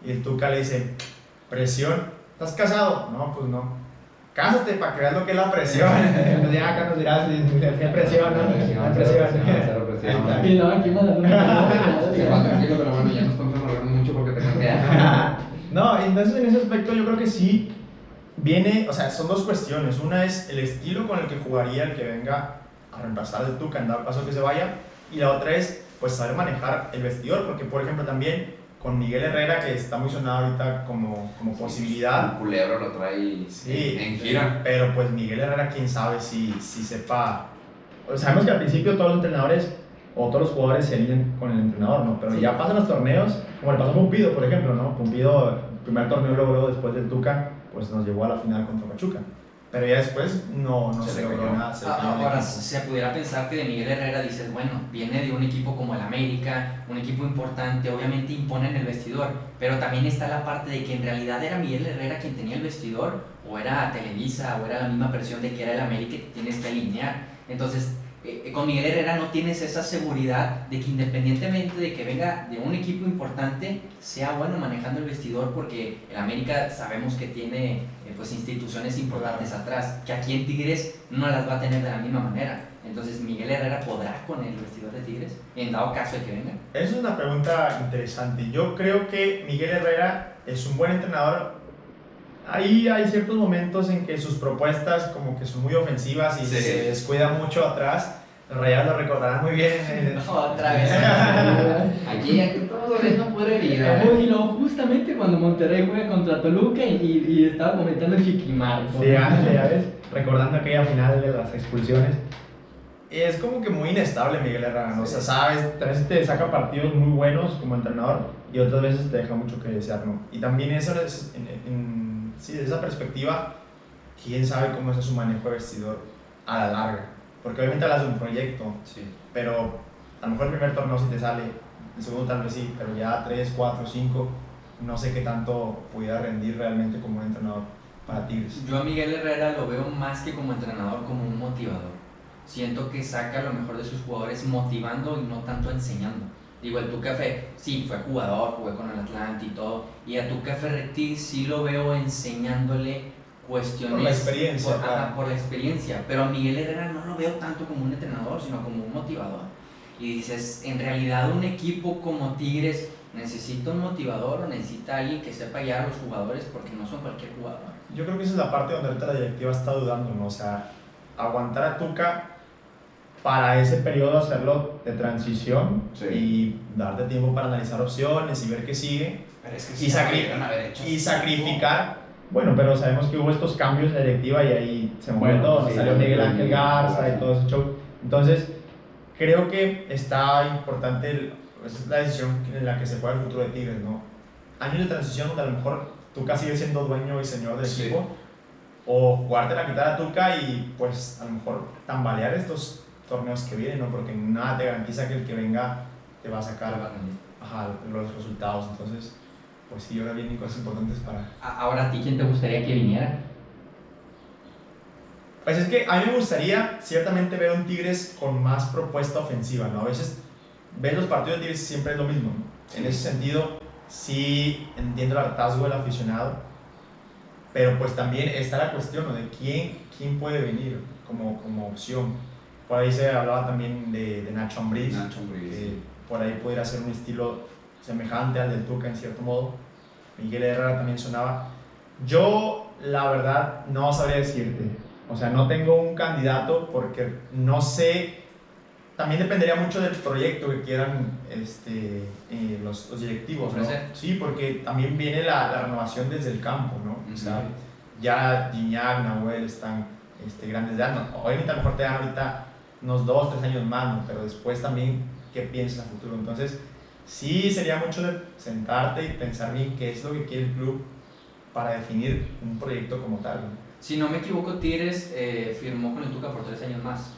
Y el Tuca le dice, ¿presión? ¿Estás casado? No, pues no. Cásate para que veas lo que es la presión. Pues ya acá nos dirás si hay presión, ¿no? Hay presión. Y no, aquí más Tranquilo, pero bueno, ya nos estamos enrolando mucho porque te cambié. No, entonces en ese aspecto yo creo que sí viene, o sea, son dos cuestiones. Una es el estilo con el que jugaría el que venga a reemplazar al Tuca en dado caso que se vaya, y la otra es pues saber manejar el vestidor, porque por ejemplo también con Miguel Herrera, que está muy sonado ahorita como posibilidad. El Culebro lo trae Sí, en gira. pero pues Miguel Herrera, quién sabe si sepa. Sabemos que al principio todos los entrenadores o todos los jugadores se alinean con el entrenador, ¿no? Pero ya pasan los torneos, como le pasó a Pumpido, por ejemplo, ¿no? Pumpido, el primer torneo luego después del Tuca, pues nos llevó a la final contra Pachuca. Pero ya después no se logró nada. Se cayó el Ahora, equipo. se pudiera pensar que de Miguel Herrera dices, bueno, viene de un equipo como el América, un equipo importante, obviamente impone en el vestidor, pero también está la parte de que en realidad era Miguel Herrera quien tenía el vestidor, o era Televisa, o era la misma presión de que era el América y te tienes que alinear. Entonces, con Miguel Herrera no tienes esa seguridad de que independientemente de que venga de un equipo importante, sea bueno manejando el vestidor, porque el América sabemos que tiene pues instituciones importantes atrás, que aquí en Tigres no las va a tener de la misma manera. Entonces, ¿Miguel Herrera podrá con el vestidor de Tigres en dado caso de que venga? Esa es una pregunta interesante. Yo creo que Miguel Herrera es un buen entrenador. Ahí hay ciertos momentos en que sus propuestas como que son muy ofensivas y Sí. se descuida mucho atrás. Los Rayados lo recordarán muy bien. Otra vez. Aquí todos ven no puede vida. Y luego justamente cuando Monterrey juega contra Toluca y estaba comentando Chiquimarco. Sí, ya ves, recordando aquella final de las expulsiones. Es como que muy inestable Miguel Herrera, ¿no? O sea, sabes, a veces te saca partidos muy buenos como entrenador y otras veces te deja mucho que desear, ¿no? Y también eso, sí, desde esa perspectiva, quién sabe cómo es su manejo de vestidor a la larga. Porque obviamente hablas de un proyecto, Sí. pero a lo mejor el primer torneo sí te sale, el segundo tal vez sí, pero ya 3, 4, 5, no sé qué tanto pudiera rendir realmente como un entrenador para Tigres. Yo a Miguel Herrera lo veo más que como entrenador, como un motivador. Siento que saca lo mejor de sus jugadores motivando y no tanto enseñando. Digo, el Tuca sí, fue jugador, jugué con el Atlante y todo. Y a Tuca Ferretti sí lo veo enseñándole cuestiones. Por la experiencia, Por, claro. por la experiencia. Pero a Miguel Herrera no lo veo tanto como un entrenador, sino como un motivador. Y dices, en realidad un equipo como Tigres necesita un motivador o necesita alguien que sepa guiar a los jugadores porque no son cualquier jugador. Yo creo que esa es la parte donde ahorita la directiva está dudando, ¿no? O sea, aguantar a Tuca para ese periodo, hacerlo de transición y darte tiempo para analizar opciones y ver qué sigue. Pero es que Y, sí, debieron haber hecho y así. sacrificar. Bueno, pero sabemos que hubo estos cambios de directiva y ahí se movió Bueno, todo. sí, Salió Miguel Ángel Garza sí. y todo ese show. Entonces, creo que está importante es la decisión en la que se juega el futuro de Tigres, ¿no? Años de transición donde a lo mejor Tuca sigue siendo dueño y señor del Sí. equipo, o jugártela a quitar a Tuca y pues a lo mejor tambalear estos torneos que vienen, ¿no? Porque nada te garantiza que el que venga te va a sacar los resultados. Entonces, pues sí, ahora vienen cosas importantes para... Ahora, ¿a ti quién te gustaría que viniera? Pues es que a mí me gustaría ciertamente ver un Tigres con más propuesta ofensiva, ¿no? A veces ves los partidos de Tigres y siempre es lo mismo, ¿no? Sí. En ese sentido, sí entiendo el hartazgo del aficionado, pero pues también está la cuestión, ¿no? De quién puede venir como opción. Por ahí se hablaba también de Nacho Ambriz, Nacho Ambriz, sí. por ahí pudiera ser un estilo semejante al del Tuca en cierto modo. Miguel Herrera también sonaba. Yo, la verdad, no sabría decirte. O sea, no tengo un candidato porque no sé. También dependería mucho del proyecto que quieran los directivos, ¿no? Ofrecer. Sí, porque también viene la renovación desde el campo, ¿no? O sea, ya Gignac, Nahuel están grandes de edad. ¿No? Obviamente a lo mejor te dan ahorita unos 2, 3 años más, ¿no? Pero después también, ¿qué piensas a futuro? Entonces, sí sería mucho de sentarte y pensar bien qué es lo que quiere el club para definir un proyecto como tal, ¿no? Si no me equivoco, Tigres firmó con el Tuca por 3 años más.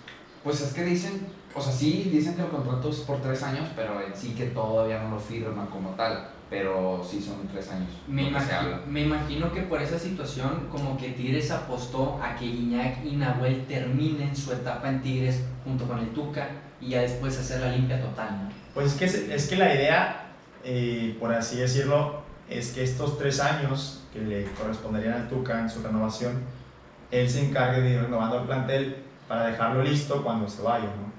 Pues es que dicen, o sea, sí dicen que el contrato es por 3 años, pero en sí que todavía no lo firman como tal. Pero sí son 3 años. Me imagino que por esa situación, como que Tigres apostó a que Gignac y Nahuel terminen su etapa en Tigres junto con el Tuca y ya después hacer la limpia total, ¿no? Pues es que la idea, por así decirlo, es que estos 3 años que le corresponderían al Tuca en su renovación, él se encargue de ir renovando el plantel para dejarlo listo cuando se vaya, ¿no?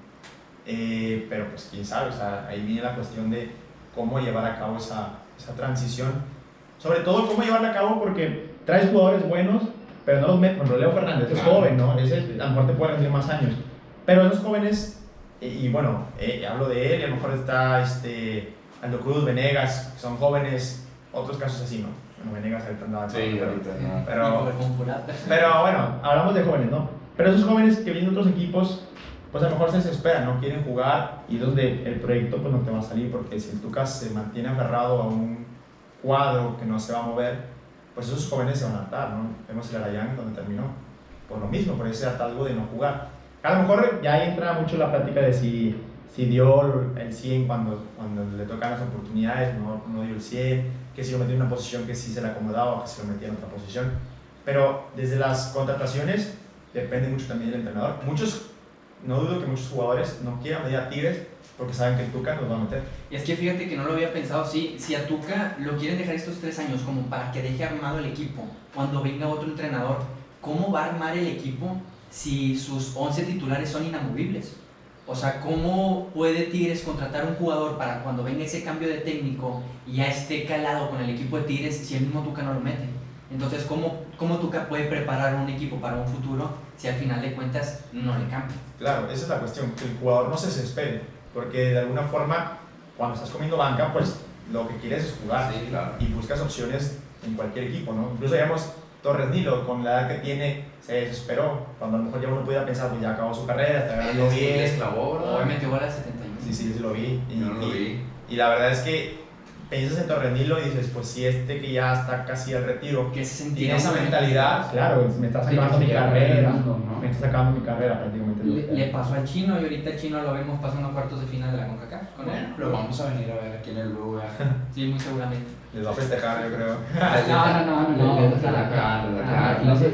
Pero pues quién sabe, o sea, ahí viene la cuestión de cómo llevar a cabo esa transición. Sobre todo cómo llevarla a cabo porque traes jugadores buenos, pero no los metes. Por ejemplo, Leo Fernández es joven, ¿no? Ese a lo mejor te puede rendir más años. Pero esos jóvenes, y bueno, hablo de él, y a lo mejor está Aldo Cruz, Venegas, que son jóvenes, otros casos así, ¿no? Bueno, Venegas ahorita andaba Sí, todo, ahorita no. pero bueno, hablamos de jóvenes, ¿no? Pero esos jóvenes que vienen de otros equipos, pues a lo mejor se desesperan, no quieren jugar y donde el proyecto pues no te va a salir, porque si el Tuca se mantiene aferrado a un cuadro que no se va a mover, pues esos jóvenes se van a hartar, ¿no? Vemos el Arayán donde terminó, por lo mismo, por ese hartazgo de no jugar. A lo mejor ya ahí entra mucho la plática de si dio el 100 cuando le tocan las oportunidades, no dio el 100, que si lo metió en una posición que sí se le acomodaba o que si lo metía en otra posición. Pero desde las contrataciones depende mucho también del entrenador. No dudo que muchos jugadores no quieran venir a Tigres porque saben que el Tuca nos va a meter. Y es que fíjate que no lo había pensado así. Si a Tuca lo quieren dejar estos 3 años como para que deje armado el equipo, cuando venga otro entrenador, ¿cómo va a armar el equipo si sus 11 titulares son inamovibles? O sea, ¿cómo puede Tigres contratar un jugador para cuando venga ese cambio de técnico y ya esté calado con el equipo de Tigres si el mismo Tuca no lo mete? Entonces, ¿cómo Tuca puede preparar un equipo para un futuro si al final de cuentas no le cambia? Claro, esa es la cuestión, que el jugador no se desespere, porque de alguna forma, cuando estás comiendo banca, pues lo que quieres es jugar, Sí, claro. y buscas opciones en cualquier equipo, ¿no? Incluso digamos, Torres Nilo, con la edad que tiene, se desesperó. Cuando a lo mejor ya uno podía pensar, pues ya acabó su carrera, está ganando bien. Les clavó, ¿verdad? Hoy metió gol a 71. Sí, lo vi. Yo no lo vi. Y la verdad es que piensas en Torres Nilo y dices, pues si que ya está casi al retiro, ¿Qué se tiene sentía? esa mentalidad, claro, me estás acabando mi carrera, me estás acabando mi carrera prácticamente. Le pasó al Chino y ahorita el Chino lo vemos pasando a cuartos de final de la CONCACAF con él. Lo vamos a venir a ver aquí en el lugar. Sí, muy seguramente. Les va a festejar, yo creo. No sé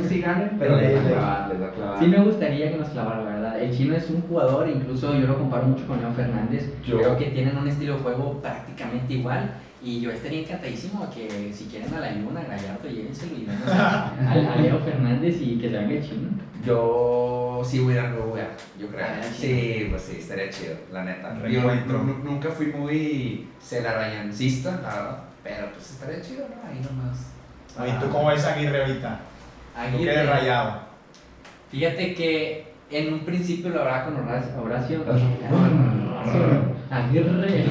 si ganen, pero les va a clavar. sí me gustaría que nos clavara, la verdad. El Chino es un jugador, incluso yo lo comparo mucho con León Fernández. Creo que tienen un estilo de juego prácticamente igual. Y yo estaría encantadísimo que si quieren a la Luna, a Gallardo, llévenselo y vemos a Leo Fernández y que se haga el Chino. Yo sí voy a ir al lugar, yo creo. Ah, Sí, pues sí, estaría chido, la neta. Yo Reencuentro. nunca fui muy celarayancista, la verdad. Pero pues estaría chido, ¿no? Ahí nomás. ¿Y tú cómo ves a Aguirre ahorita? Tú que eres Rayado. Fíjate que en un principio lo hablaba con Horacio Aguirre.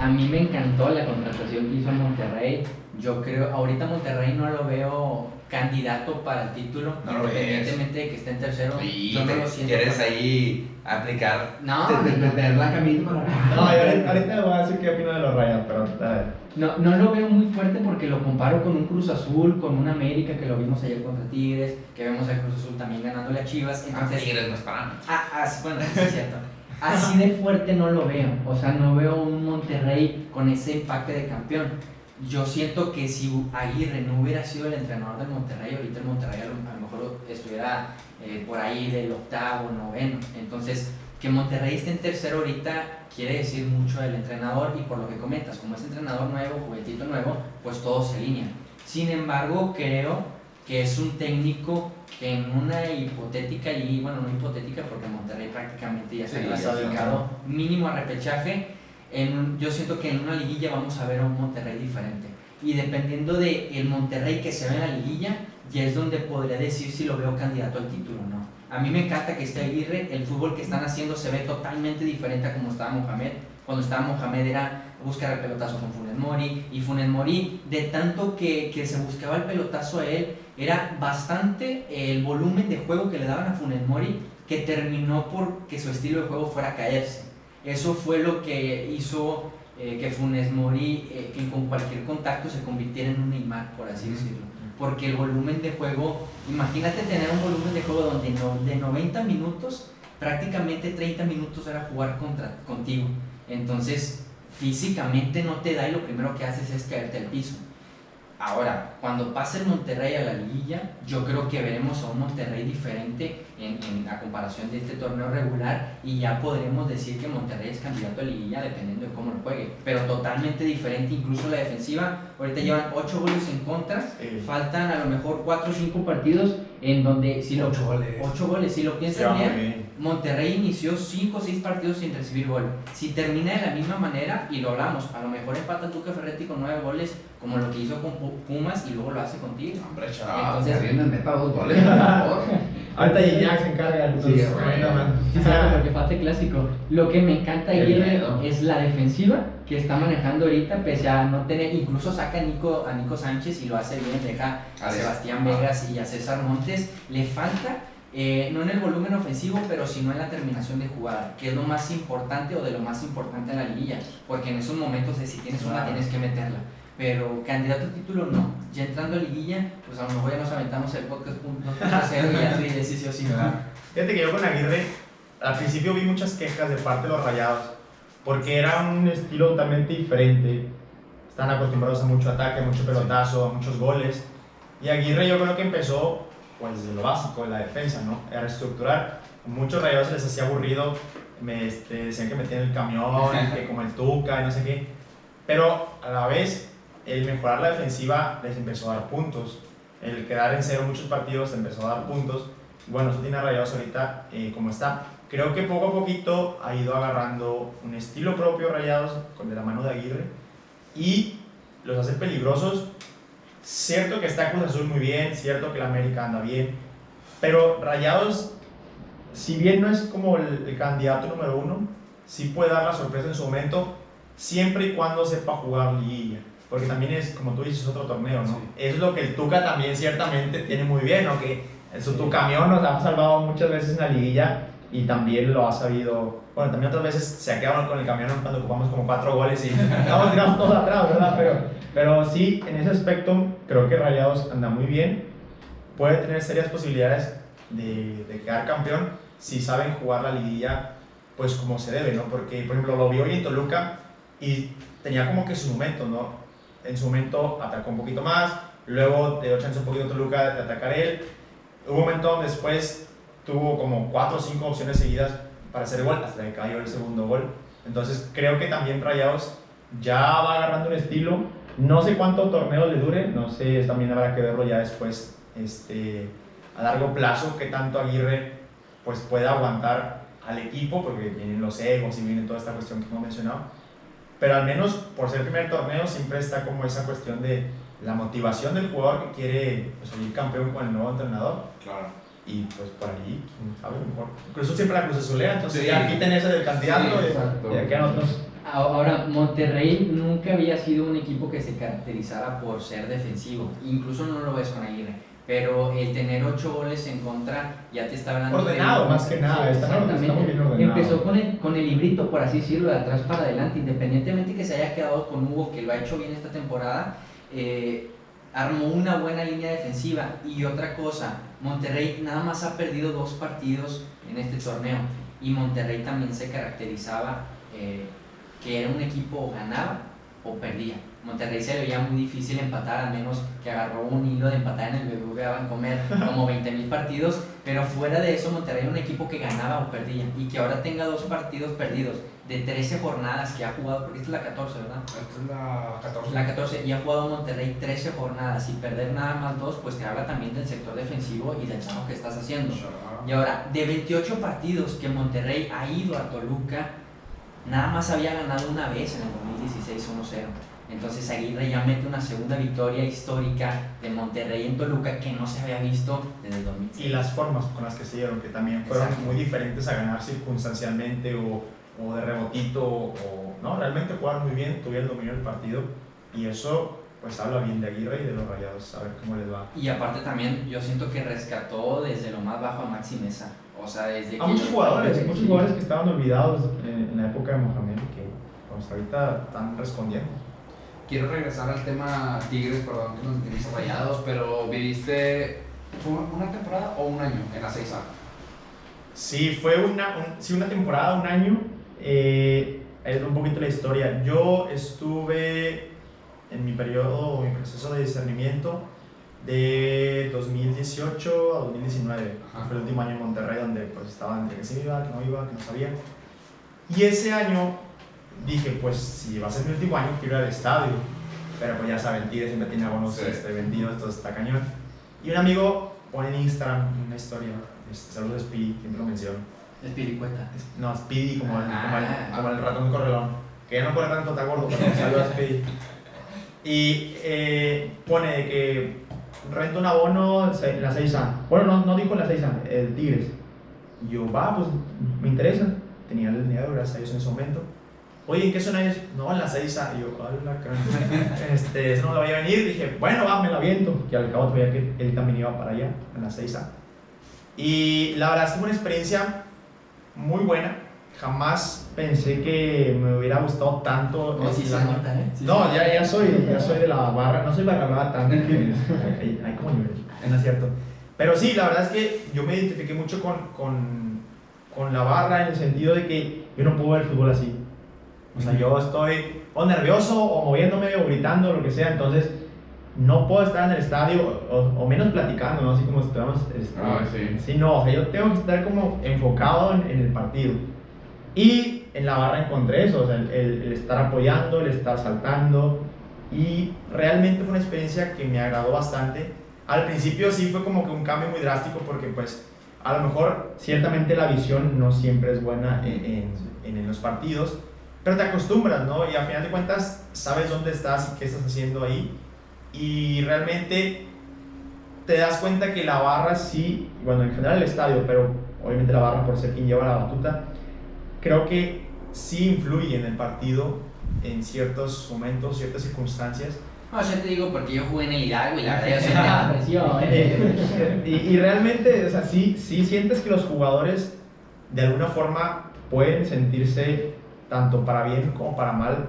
A mí me encantó la contratación que hizo en Monterrey. Yo creo, ahorita Monterrey no lo veo candidato para el título, No lo ves. independientemente de que esté en tercero. Y Yo no lo siento. quieres ahí aplicar, No, tener la camisa para... No, yo ahorita le voy a decir qué opino de los Rayados, pero a ver. No lo veo muy fuerte porque lo comparo con un Cruz Azul, con un América que lo vimos ayer contra Tigres. que vemos a Cruz Azul también ganándole a Chivas. Entonces, Tigres no es para mí. bueno, eso es cierto. Así de fuerte no lo veo. O sea, no veo un Monterrey con ese empaque de campeón. Yo siento que si Aguirre no hubiera sido el entrenador del Monterrey, ahorita el Monterrey a lo mejor estuviera por ahí del octavo, noveno. Entonces, que Monterrey esté en tercero ahorita quiere decir mucho del entrenador y por lo que comentas, como es entrenador nuevo, juguetito nuevo, pues todo se alinea. Sin embargo, creo que es un técnico que en una hipotética, y bueno, no hipotética porque Monterrey prácticamente ya está Sí, clasificado mínimo a repechaje, yo siento que en una liguilla vamos a ver a un Monterrey diferente. Y dependiendo del Monterrey que se ve en la liguilla, ya es donde podría decir si lo veo candidato al título o no. A mí me encanta que esté Aguirre, el fútbol que están haciendo se ve totalmente diferente a como estaba Mohamed. Cuando estaba Mohamed era buscar el pelotazo con Funes Mori, y Funes Mori, de tanto que se buscaba el pelotazo a él, era bastante el volumen de juego que le daban a Funes Mori, que terminó por que su estilo de juego fuera a caerse. Eso fue lo que hizo que Funes Mori, que con cualquier contacto se convirtiera en un Neymar, por así decirlo. Porque el volumen de juego, imagínate tener un volumen de juego donde de 90 minutos, prácticamente 30 minutos era jugar contigo. Entonces, físicamente no te da y lo primero que haces es caerte al piso. Ahora, cuando pase el Monterrey a la liguilla, yo creo que veremos a un Monterrey diferente en la comparación de este torneo regular y ya podremos decir que Monterrey es candidato a liguilla dependiendo de cómo lo juegue, pero totalmente diferente, incluso la defensiva. Ahorita llevan 8 goles en contra, faltan a lo mejor 4 o 5 partidos en donde si 8 goles, si lo piensas bien, Monterrey inició 5 o 6 partidos sin recibir gol. Si termina de la misma manera, y lo hablamos, a lo mejor empata Tuca Ferretti con 9 goles, como lo que hizo con Pumas, y luego lo hace contigo. Hombre, chaval, Entonces, vienen meta 2 goles, por favor. Ahorita Gignac se encarga. Sí, claro, porque falta el clásico. Lo que me encanta Qué Aguirre miedo. es la defensiva que está manejando ahorita, pese a no tener, incluso saca a Nico Sánchez y lo hace bien, deja a Sebastián Vegas y a César Montes. Le falta, no en el volumen ofensivo, pero sino en la terminación de jugada, que es lo más importante o de lo más importante en la liguilla, porque en esos momentos de si tienes una tienes que meterla. Pero candidato al título no. Ya entrando a liguilla, pues a lo mejor ya nos aventamos el podcast 2.0 y ya tú dices sí o sí. Fíjate que yo con Aguirre, al principio vi muchas quejas de parte de los Rayados, porque era un estilo totalmente diferente. Están acostumbrados a mucho ataque, mucho pelotazo, a muchos goles. Y Aguirre yo creo que empezó pues desde lo básico, de la defensa, ¿no? A reestructurar. Muchos Rayados se les hacía aburrido, decían que metían el camión, que como el Tuca y no sé qué. Pero a la vez, el mejorar la defensiva les empezó a dar puntos. El quedar en cero muchos partidos les empezó a dar puntos. Bueno, eso tiene a Rayados ahorita como está. Creo que poco a poquito ha ido agarrando un estilo propio Rayados de la mano de Aguirre y los hace peligrosos. Cierto que está Cruz Azul muy bien, cierto que el América anda bien, pero Rayados, si bien no es como el candidato número 1, sí puede dar la sorpresa en su momento, siempre y cuando sepa jugar liguilla. porque también es, como tú dices, otro torneo, ¿no? Sí. Es lo que el Tuca también ciertamente tiene muy bien, ¿no? Que tu camión nos ha salvado muchas veces en la liguilla y también lo ha sabido, bueno, también otras veces se ha quedado con el camión cuando ocupamos como 4 goles y estamos tirando todos atrás, ¿verdad? Pero sí, en ese aspecto creo que Rayados anda muy bien, puede tener serias posibilidades de quedar campeón si saben jugar la liguilla pues como se debe, ¿no? Porque, por ejemplo, lo vi hoy en Toluca y tenía como que su momento, ¿no? En su momento atacó un poquito más, luego dio chance un poquito a Toluca de atacar él. Hubo un momento donde después tuvo como 4 o 5 opciones seguidas para hacer gol, hasta que cayó el segundo gol. Entonces creo que también Rayados ya va agarrando un estilo. No sé cuánto torneo le dure, no sé, también habrá que verlo ya después a largo plazo, que tanto Aguirre pues pueda aguantar al equipo, porque vienen los egos y viene toda esta cuestión que hemos mencionado. Pero al menos por ser el primer torneo siempre está como esa cuestión de la motivación del jugador que quiere pues, salir campeón con el nuevo entrenador. Claro. Y pues por ahí, quién sabe, mejor. Incluso siempre la Cruz Azulea, entonces Sí. ya quiten ese del candidato Sí, y exacto. ya quedan otros. Ahora, Monterrey nunca había sido un equipo que se caracterizara por ser defensivo, incluso no lo ves con Aguirre, pero el tener 8 goles en contra ya te está hablando Ordenado, más que nada, está muy bien ordenado. Empezó con el librito, por así decirlo, de atrás para adelante, independientemente que se haya quedado con Hugo, que lo ha hecho bien esta temporada, armó una buena línea defensiva. Y otra cosa, Monterrey nada más ha perdido 2 partidos en este torneo, y Monterrey también se caracterizaba que era un equipo o ganaba o perdía. Monterrey se le veía muy difícil empatar, a menos que agarró un hilo de empatar en el BBVA Bancomer como 20,000 partidos, pero fuera de eso Monterrey era un equipo que ganaba o perdía, y que ahora tenga 2 partidos perdidos de 13 jornadas que ha jugado, porque esta es la 14, ¿verdad? Esta es la 14. La 14, y ha jugado Monterrey 13 jornadas, y perder nada más 2, pues te habla también del sector defensivo y del trabajo que estás haciendo. Y ahora, de 28 partidos que Monterrey ha ido a Toluca, nada más había ganado una vez en el 2016 1-0. Entonces Aguirre ya mete una segunda victoria histórica de Monterrey en Toluca que no se había visto desde el 2006. Y las formas con las que se dieron, que también fueron Exacto. muy diferentes a ganar circunstancialmente o de rebotito, o no, realmente jugaron muy bien, tuvieron el dominio del partido, y eso pues habla bien de Aguirre y de los Rayados, a ver cómo les va. Y aparte también yo siento que rescató desde lo más bajo a Maxi Mesa. O sea, desde A muchos jugadores que estaban olvidados en la época de Mohamed, que pues ahorita están respondiendo. Quiero regresar al tema Tigres, perdón que nos metimos Rayados, pero viviste, ¿fue una temporada o un año en la 6A? Sí, fue una temporada, un año. Es un poquito la historia. Yo estuve en mi proceso de discernimiento de 2018 a 2019. Ajá. Fue el último año en Monterrey, donde pues estaba entre que sí iba, que no iba, que no sabía. Y ese año dije, pues si va a ser mi último año, quiero ir al estadio. Pero pues ya saben, Tigres siempre tiene abonos Sí. vendidos, entonces está cañón. Y un amigo pone en Instagram una historia. Saludos a Speedy, siempre lo menciono. Espiricueta. No, Speedy como Ah. como el ratón correlón. Que ya no corre tanto, está gordo, pero saludos a Speedy. Y pone de que renta un abono en la 6A. Bueno, no dijo en la 6A, el Tigres. Y yo, va, pues me interesa. Tenía el dinero, gracias a Dios en ese momento. Oye, ¿en qué zona es? No, en la 6A. Y yo, hola, eso no me voy a venir. Dije, bueno, va, me la aviento. Que al cabo todavía que él también iba para allá, en la 6A. Y la verdad es que fue una experiencia muy buena. Jamás pensé que me hubiera gustado tanto. No, sí se nota, ¿eh? Sí No, se ya soy de la barra. No soy barra brava tanto. Hay como nivel, no es cierto. Pero sí, la verdad es que yo me identifiqué mucho con la barra, en el sentido de que yo no puedo ver el fútbol así. O sea, yo estoy o nervioso o moviéndome o gritando o lo que sea, entonces no puedo estar en el estadio o menos platicando, ¿no? Así como estamos. Sí. Sí, no, o sea, yo tengo que estar como enfocado en el partido. Y en la barra encontré eso, o sea, el estar apoyando, el estar saltando, y realmente fue una experiencia que me agradó bastante. Al principio sí fue como que un cambio muy drástico, porque pues a lo mejor ciertamente la visión no siempre es buena en los partidos, pero te acostumbras, ¿no? Y al final de cuentas sabes dónde estás y qué estás haciendo ahí, y realmente te das cuenta que la barra sí, bueno, en general el estadio, pero obviamente la barra por ser quien lleva la batuta, creo que sí influye en el partido en ciertos momentos, ciertas circunstancias. No, yo te digo porque yo jugué en el Hidalgo y la verdad yo sentía la presión. Y realmente, o sea, sí sientes que los jugadores de alguna forma pueden sentirse tanto para bien como para mal,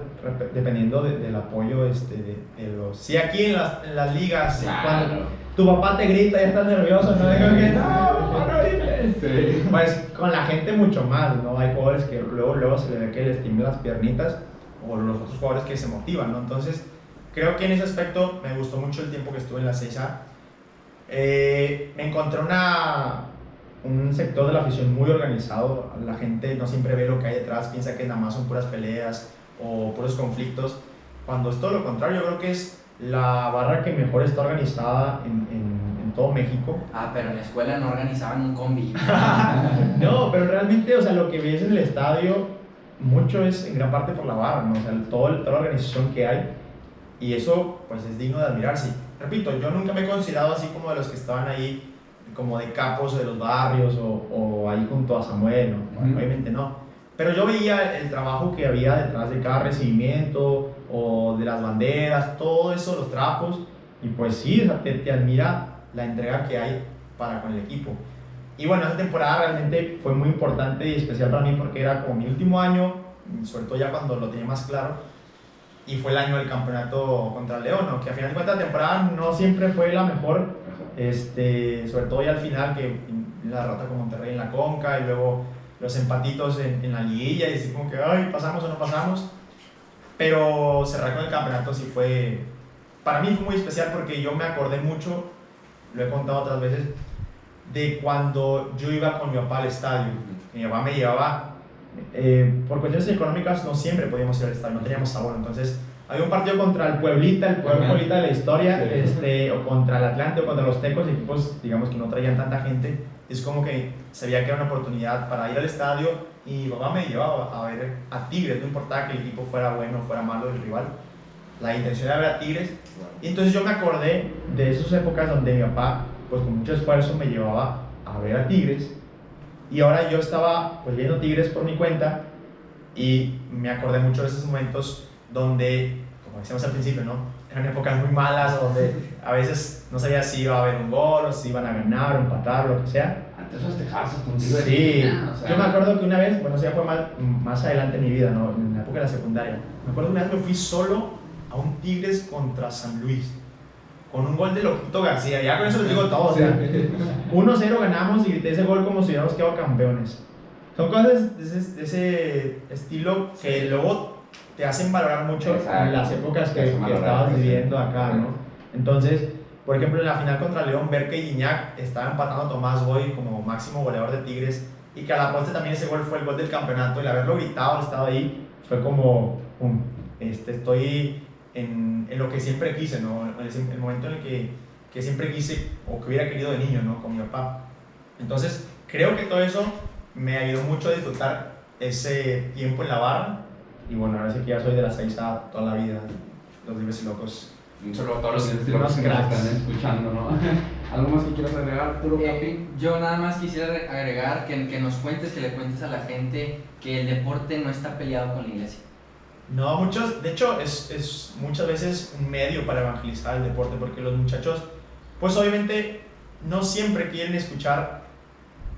dependiendo del apoyo de los... Sí, aquí en las ligas, Claro. cuando tu papá te grita y estás nervioso, no digo que no grites. Sí. Pues con la gente mucho más, ¿no? Hay jugadores que luego se le ve que les tiemblan las piernitas, o los otros jugadores que se motivan, ¿no? Entonces, creo que en ese aspecto me gustó mucho el tiempo que estuve en la 6A. Me encontré un sector de la afición muy organizado. La gente no siempre ve lo que hay detrás, piensa que nada más son puras peleas o puros conflictos, cuando es todo lo contrario. Yo creo que es la barra que mejor está organizada en todo México. Ah, pero en la escuela no organizaban un combi. No, pero realmente, o sea, lo que ves en el estadio, mucho es en gran parte por la barra, ¿no? O sea, toda la organización que hay, y eso, pues, es digno de admirarse. Repito, yo nunca me he considerado así como de los que estaban ahí, como de capos de los barrios, o ahí junto a Samuel, ¿no? Bueno, obviamente no. Pero yo veía el trabajo que había detrás de cada recibimiento, o de las banderas, todo eso, los trapos, y pues sí, o sea, te admira la entrega que hay para con el equipo. Y bueno, esa temporada realmente fue muy importante y especial para mí porque era como mi último año, sobre todo ya cuando lo tenía más claro, y fue el año del campeonato contra León, ¿no? Que al final de cuentas la temporada no siempre fue la mejor, sobre todo ya al final, que la derrota con Monterrey en la Conca y luego los empatitos en la liguilla, y así como que, ay, pasamos o no pasamos. Pero cerrar con el campeonato sí fue, para mí fue muy especial porque yo me acordé mucho, lo he contado otras veces, de cuando yo iba con mi papá al estadio. Mi papá me llevaba, por cuestiones económicas no siempre podíamos ir al estadio, no teníamos abono. Entonces había un partido contra el Pueblita, el peor Pueblita de la historia, o contra el Atlante o contra los Tecos, equipos digamos que no traían tanta gente. Es como que se veía que era una oportunidad para ir al estadio, y mi papá me llevaba a ver a Tigres, no importaba que el equipo fuera bueno o fuera malo el rival, la intención era ver a Tigres. Y entonces yo me acordé de esas épocas donde mi papá, pues con mucho esfuerzo, me llevaba a ver a Tigres, y ahora yo estaba pues viendo Tigres por mi cuenta, y me acordé mucho de esos momentos donde, como decíamos al principio, ¿no? Eran épocas muy malas, donde a veces no sabía si iba a haber un gol, o si iban a ganar o empatar, o lo que sea. Antes festejabas contigo. Sí, O sea, yo me acuerdo que una vez, bueno, eso ya fue más adelante en mi vida, ¿no? En la época de la secundaria. Me acuerdo que una vez me fui solo a un Tigres contra San Luis, con un gol de Loquito García. Ya con eso les digo todo. O sea, 1-0 ganamos y grité ese gol como si hubiéramos quedado campeones. Son cosas de ese estilo que luego te hacen valorar mucho las épocas que estabas viviendo acá, ¿no? Entonces, por ejemplo, en la final contra León, ver que Gignac estaba empatando a Tomás Boy como máximo goleador de Tigres, y que a la postre también ese gol fue el gol del campeonato, y el haberlo gritado, el estado ahí, fue como, estoy en lo que siempre quise, ¿no? El momento en el que siempre quise o que hubiera querido de niño, ¿no? Con mi papá. Entonces, creo que todo eso me ayudó mucho a disfrutar ese tiempo en la barra. Y bueno, ahora sí que ya soy de la 6A toda la vida, los libres y locos. Un saludo a todos los Unos que nos cracks. están escuchando, ¿no? ¿Algo más que quieras agregar, Arturo, Capi? Yo nada más quisiera agregar que nos cuentes, que le cuentes a la gente que el deporte no está peleado con la iglesia. No, muchos, de hecho es muchas veces un medio para evangelizar el deporte, porque los muchachos, pues obviamente no siempre quieren escuchar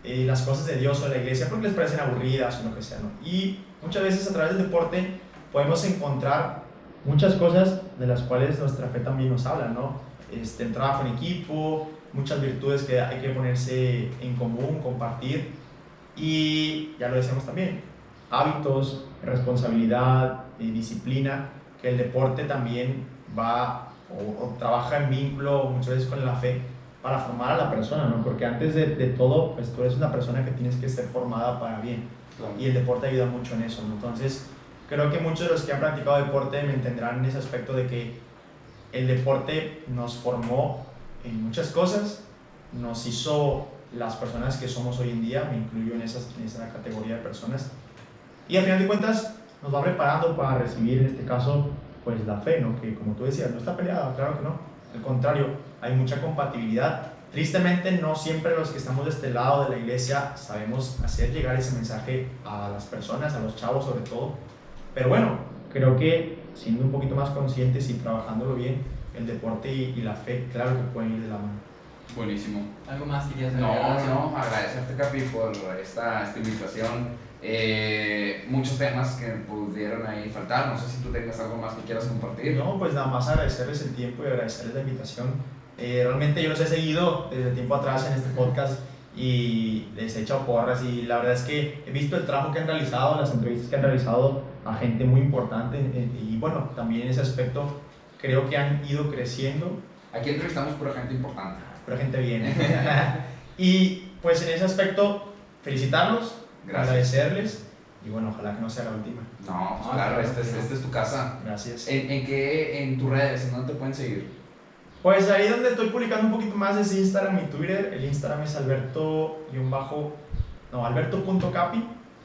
las cosas de Dios o de la iglesia porque les parecen aburridas o lo que sea, ¿no? Y muchas veces a través del deporte podemos encontrar muchas cosas de las cuales nuestra fe también nos habla, ¿no? El trabajo en equipo, muchas virtudes que hay que ponerse en común, compartir, y ya lo decíamos también, hábitos, responsabilidad y disciplina, que el deporte también va o trabaja en vínculo muchas veces con la fe para formar a la persona, ¿no? Porque antes de todo, pues tú eres una persona que tienes que ser formada para bien, y el deporte ayuda mucho en eso, ¿no? Entonces, creo que muchos de los que han practicado deporte me entenderán en ese aspecto de que el deporte nos formó en muchas cosas, nos hizo las personas que somos hoy en día, me incluyo en esa categoría de personas, y al final de cuentas nos va preparando para recibir, en este caso, pues la fe, ¿no? Que como tú decías, no está peleada, claro que no, al contrario, hay mucha compatibilidad. Tristemente, no siempre los que estamos de este lado de la iglesia sabemos hacer llegar ese mensaje a las personas, a los chavos sobre todo, pero bueno, creo que siendo un poquito más conscientes y trabajándolo bien, el deporte y la fe, claro que pueden ir de la mano. Buenísimo. ¿Algo más que quieras No, agregar? no, agradecerte, Capi, por esta invitación. Muchos temas que pudieron ahí faltar. No sé si tú tengas algo más que quieras compartir. No, pues nada más agradecerles el tiempo y agradecerles la invitación. Realmente yo los he seguido desde tiempo atrás en este podcast y les he echado porras y la verdad es que he visto el trabajo que han realizado, las entrevistas que han realizado a gente muy importante y bueno, también en ese aspecto creo que han ido creciendo. Aquí entrevistamos por gente importante. Pero gente bien. Y pues en ese aspecto felicitarlos, Gracias. agradecerles y bueno, ojalá que no sea la última. No, pues claro, esta es tu casa. Gracias. ¿En tus redes? ¿En dónde te pueden seguir? Pues ahí donde estoy publicando un poquito más es Instagram y Twitter. El Instagram es alberto.capi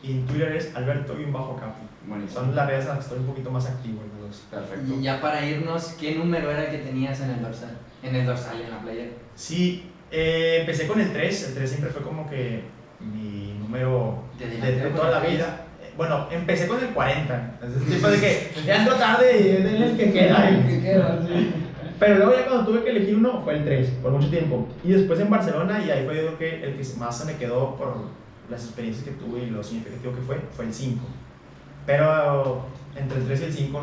y en Twitter es alberto-capi. Buenísimo. Son las redes en las que estoy un poquito más activo. Perfecto. Y ya para irnos, ¿qué número era el que tenías en el dorsal? En el dorsal, en la playera. Sí, empecé con el 3. El 3 siempre fue como que mi número de toda la vida. Bueno, empecé con el 40. Es tipo de que ya entro tarde y es el que queda. Sí. Pero luego ya cuando tuve que elegir uno fue el 3 por mucho tiempo. Y después en Barcelona, y ahí fue el que más se me quedó por las experiencias que tuve y lo significativo que fue el 5. Pero entre el 3 y el 5,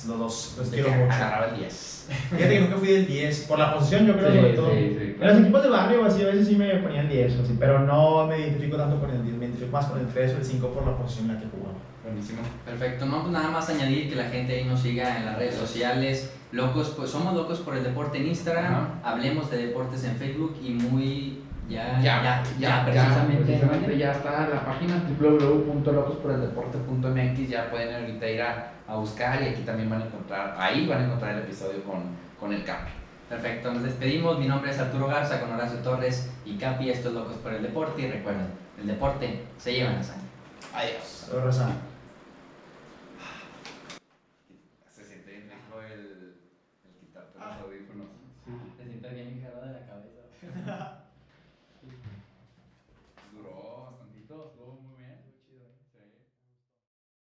los dos los quiero mucho. Agarraba el 10. Fíjate que nunca fui del 10, por la posición yo creo sobre todo. En los equipos de barrio así a veces sí me ponían 10, así, pero no me identifico tanto con el 10, me identifico más con el 3 o el 5 por la posición en la que jugaba. Buenísimo. Perfecto, no, pues nada más añadir que la gente ahí nos siga en las redes sociales. Locos, pues somos Locos por el Deporte en Instagram, Ajá. Hablemos de Deportes en Facebook y muy Ya, precisamente ya está la página www.locosporeldeporte.mx. Ya pueden ahorita ir a buscar y aquí también van a encontrar el episodio con el Capi. Perfecto, nos despedimos. Mi nombre es Arturo Garza con Horacio Torres y Capi. Esto es Locos por el Deporte y recuerden, el deporte se lleva en la sangre. Adiós. Saludos, Raza. Se siente bien rico el quitarte los audífonos. Te sientes bien enjarrado de la cabeza.